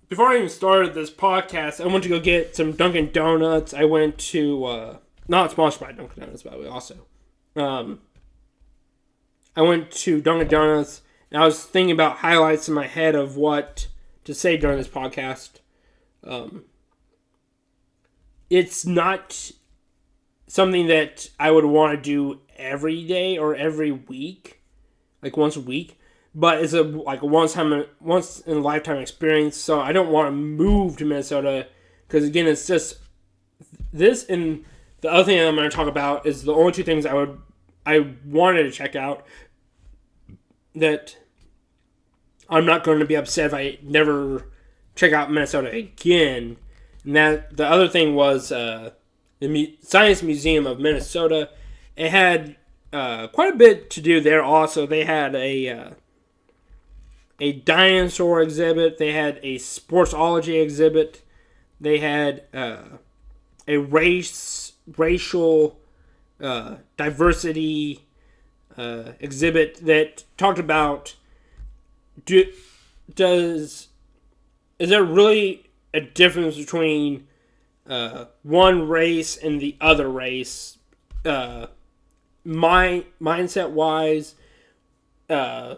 before I even started this podcast, I went to go get some Dunkin' Donuts. I went to not sponsored by Dunkin' Donuts, by the way. Also, I went to Dunkin' Donuts, and I was thinking about highlights in my head of what to say during this podcast. It's not something that I would want to do every day or every week, like once a week. But it's a once in a lifetime experience. So I don't want to move to Minnesota because again, it's just this and the other thing I'm going to talk about is the only two things I wanted to check out that I'm not going to be upset if I never check out Minnesota again. And that the other thing was the Science Museum of Minnesota. It had quite a bit to do there. Also, they had a dinosaur exhibit. They had a sportsology exhibit. They had a racial diversity exhibit that talked about is there really a difference between one race and the other race, mindset wise? Is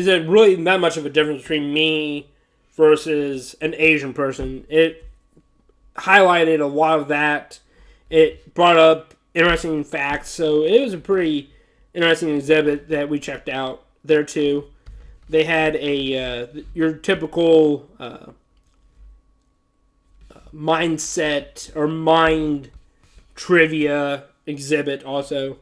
it really that much of a difference between me versus an Asian person? It highlighted a lot of that. It brought up interesting facts, so it was a pretty interesting exhibit that we checked out there too. They had your typical mindset or mind trivia exhibit also.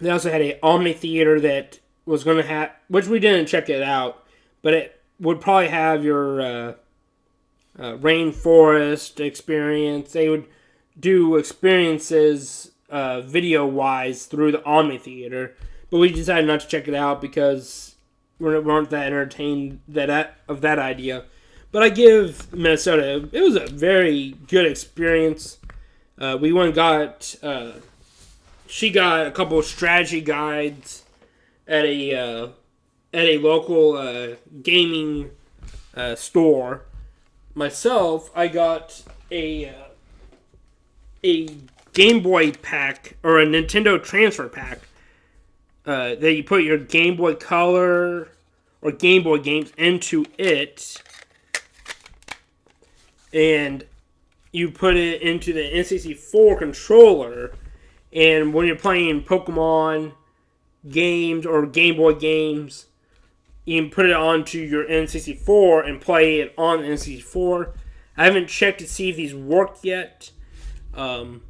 They also had a Omni Theater that was going to have, which we didn't check it out, but it would probably have your rainforest experience. They would do experiences video-wise through the Omni Theater, but we decided not to check it out because we weren't that entertained of that idea. But I give Minnesota, it was a very good experience. We went and she got a couple of strategy guides at a local gaming store. Myself, I got a Game Boy pack or a Nintendo transfer pack that you put your Game Boy Color or Game Boy games into it, and you put it into the N64 controller, and when you're playing Pokemon games or Game Boy games, you can put it onto your N64 and play it on the N64. I haven't checked to see if these work yet. If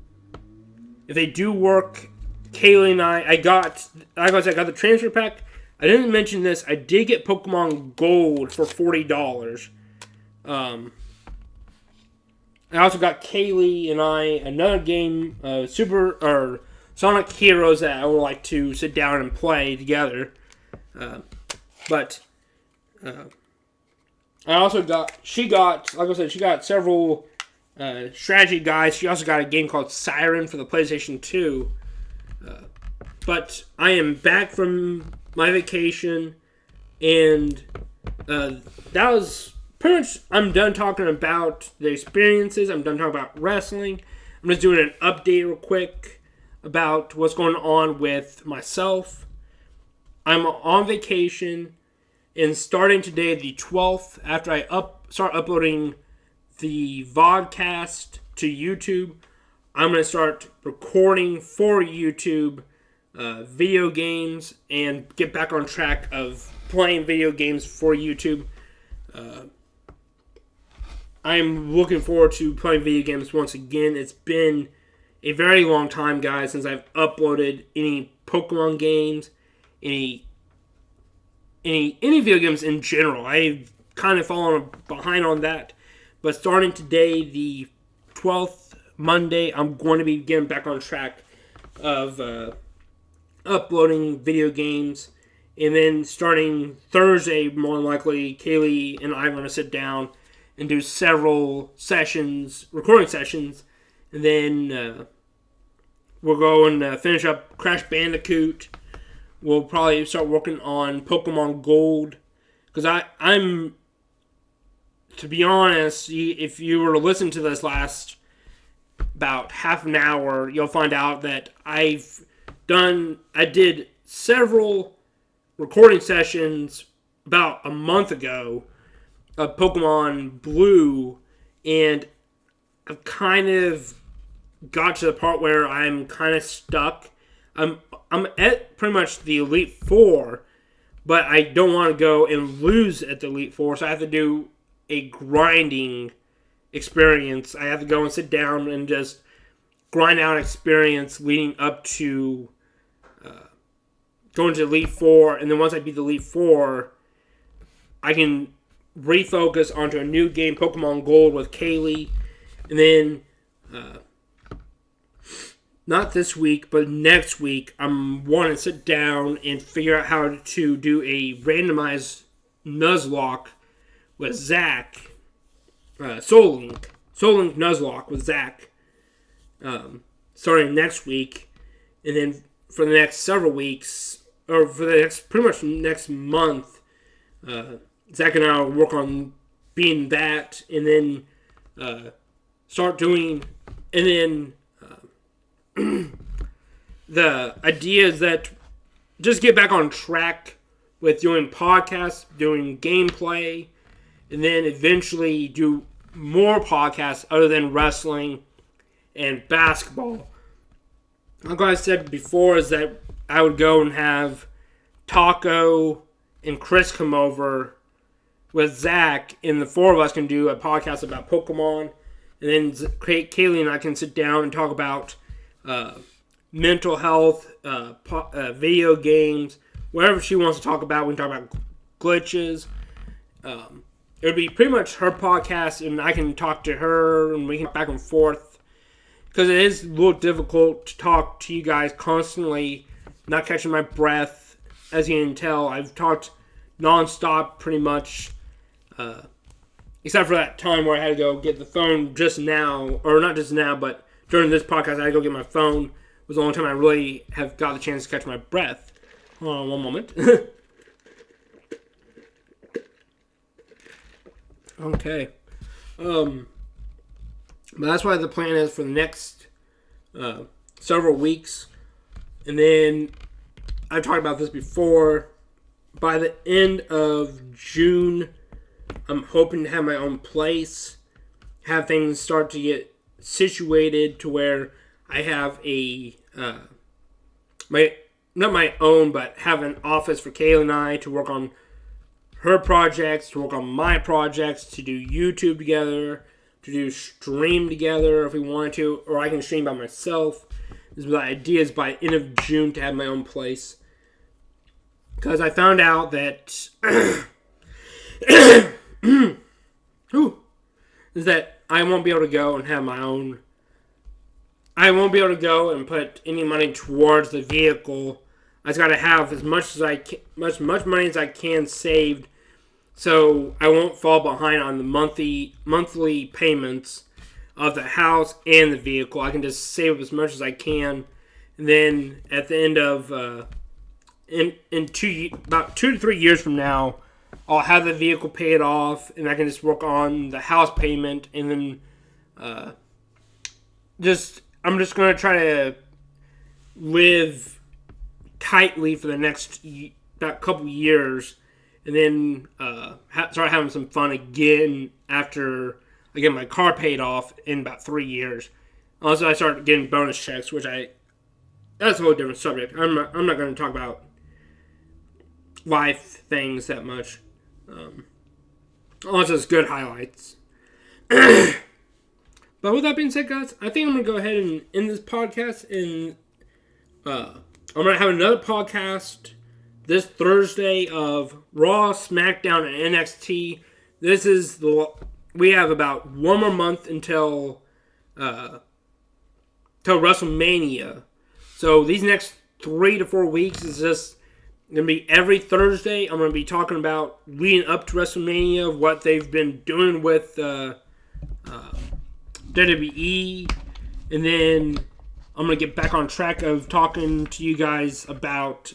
they do work, Kayle and I got the transfer pack. I didn't mention this. I did get Pokemon Gold for $40. I also got Kayle and I another game, Sonic Heroes that I would like to sit down and play together. But I also she got several strategy guides. She also got a game called Siren for the PlayStation 2. But I am back from my vacation, and that was pretty much, I'm done talking about the experiences. I'm done talking about wrestling. I'm just doing an update real quick about what's going on with myself. I'm on vacation, and starting today, the 12th, after I start uploading the vodcast to YouTube, I'm going to start recording for YouTube video games and get back on track of playing video games for YouTube. I'm looking forward to playing video games once again. It's been a very long time, guys, since I've uploaded any Pokemon games, any video games in general. I've kind of fallen behind on that. But starting today, the 12th, Monday, I'm going to be getting back on track of uploading video games. And then starting Thursday, more than likely, Kayle and I are going to sit down and do several recording sessions. And then we'll go and finish up Crash Bandicoot. We'll probably start working on Pokemon Gold. Because I'm, to be honest, if you were to listen to this last about half an hour, you'll find out that I did several recording sessions about a month ago of Pokemon Blue, and I've kind of got to the part where I'm kind of stuck. I'm at pretty much the Elite Four, but I don't want to go and lose at the Elite Four, so I have to do a grinding experience. I have to go and sit down and just grind out experience leading up to going to Elite Four, and then once I beat the Elite Four, I can refocus onto a new game, Pokemon Gold with Kayle, and then not this week, but next week, I'm wanting to sit down and figure out how to do a randomized Nuzlocke with Zach, Soul Link Nuzlocke with Zach, starting next week, and then for the next several weeks, or for the next, pretty much next month, Zach and I will work on being that, and then start doing, and then the idea is that just get back on track with doing podcasts, doing gameplay, and then eventually do more podcasts other than wrestling and basketball. Like I said before, is that I would go and have Taco and Chris come over with Zach, and the four of us can do a podcast about Pokemon, and then Kayle and I can sit down and talk about mental health, video games, whatever she wants to talk about. We can talk about glitches. It would be pretty much her podcast, and I can talk to her, and we can back and forth. Because it is a little difficult to talk to you guys constantly, not catching my breath. As you can tell, I've talked nonstop pretty much, except for that time where I had to go get the phone just now, or not just now, but during this podcast, I had to go get my phone. It was the only time I really have got the chance to catch my breath. Hold on one moment. Okay. But that's why the plan is for the next several weeks. And then, I've talked about this before, by the end of June, I'm hoping to have my own place, have things start to get situated to where I have a, not my own, but have an office for Kayle and I to work on her projects, to work on my projects, to do YouTube together, to do stream together if we wanted to, or I can stream by myself. The idea is by end of June to have my own place. Because I found out that is that I won't be able to go and have my own. I won't be able to go and put any money towards the vehicle. I just got to have as much as I can, much money as I can saved, so I won't fall behind on the monthly payments of the house and the vehicle. I can just save up as much as I can, and then at the end of about 2 to 3 years from now, I'll have the vehicle paid off, and I can just work on the house payment, and then I'm just gonna try to live tightly for the next about couple years, and then start having some fun again after I get my car paid off in about 3 years. Also, I start getting bonus checks, which that's a whole different subject. I'm not going to talk about life things that much. Unless it's good highlights. But with that being said, guys, I think I'm going to go ahead and end this podcast. And I'm going to have another podcast this Thursday of Raw, SmackDown, and NXT. We have about one more month until WrestleMania. So these next 3 to 4 weeks is just going to be every Thursday. I'm going to be talking about leading up to WrestleMania, what they've been doing with WWE. And then I'm going to get back on track of talking to you guys about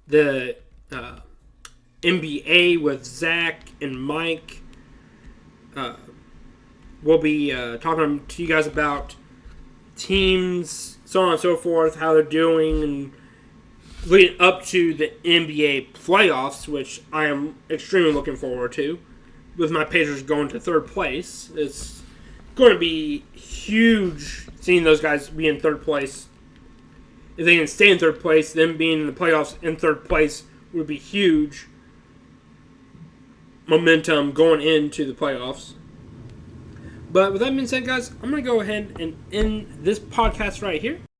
the NBA with Zach and Mike. We'll be talking to you guys about teams, so on and so forth, how they're doing, and leading up to the NBA playoffs, which I am extremely looking forward to. With my Pacers going to third place, it's going to be huge seeing those guys be in third place. If they can stay in third place, them being in the playoffs in third place would be huge momentum going into the playoffs. But with that being said, guys, I'm going to go ahead and end this podcast right here.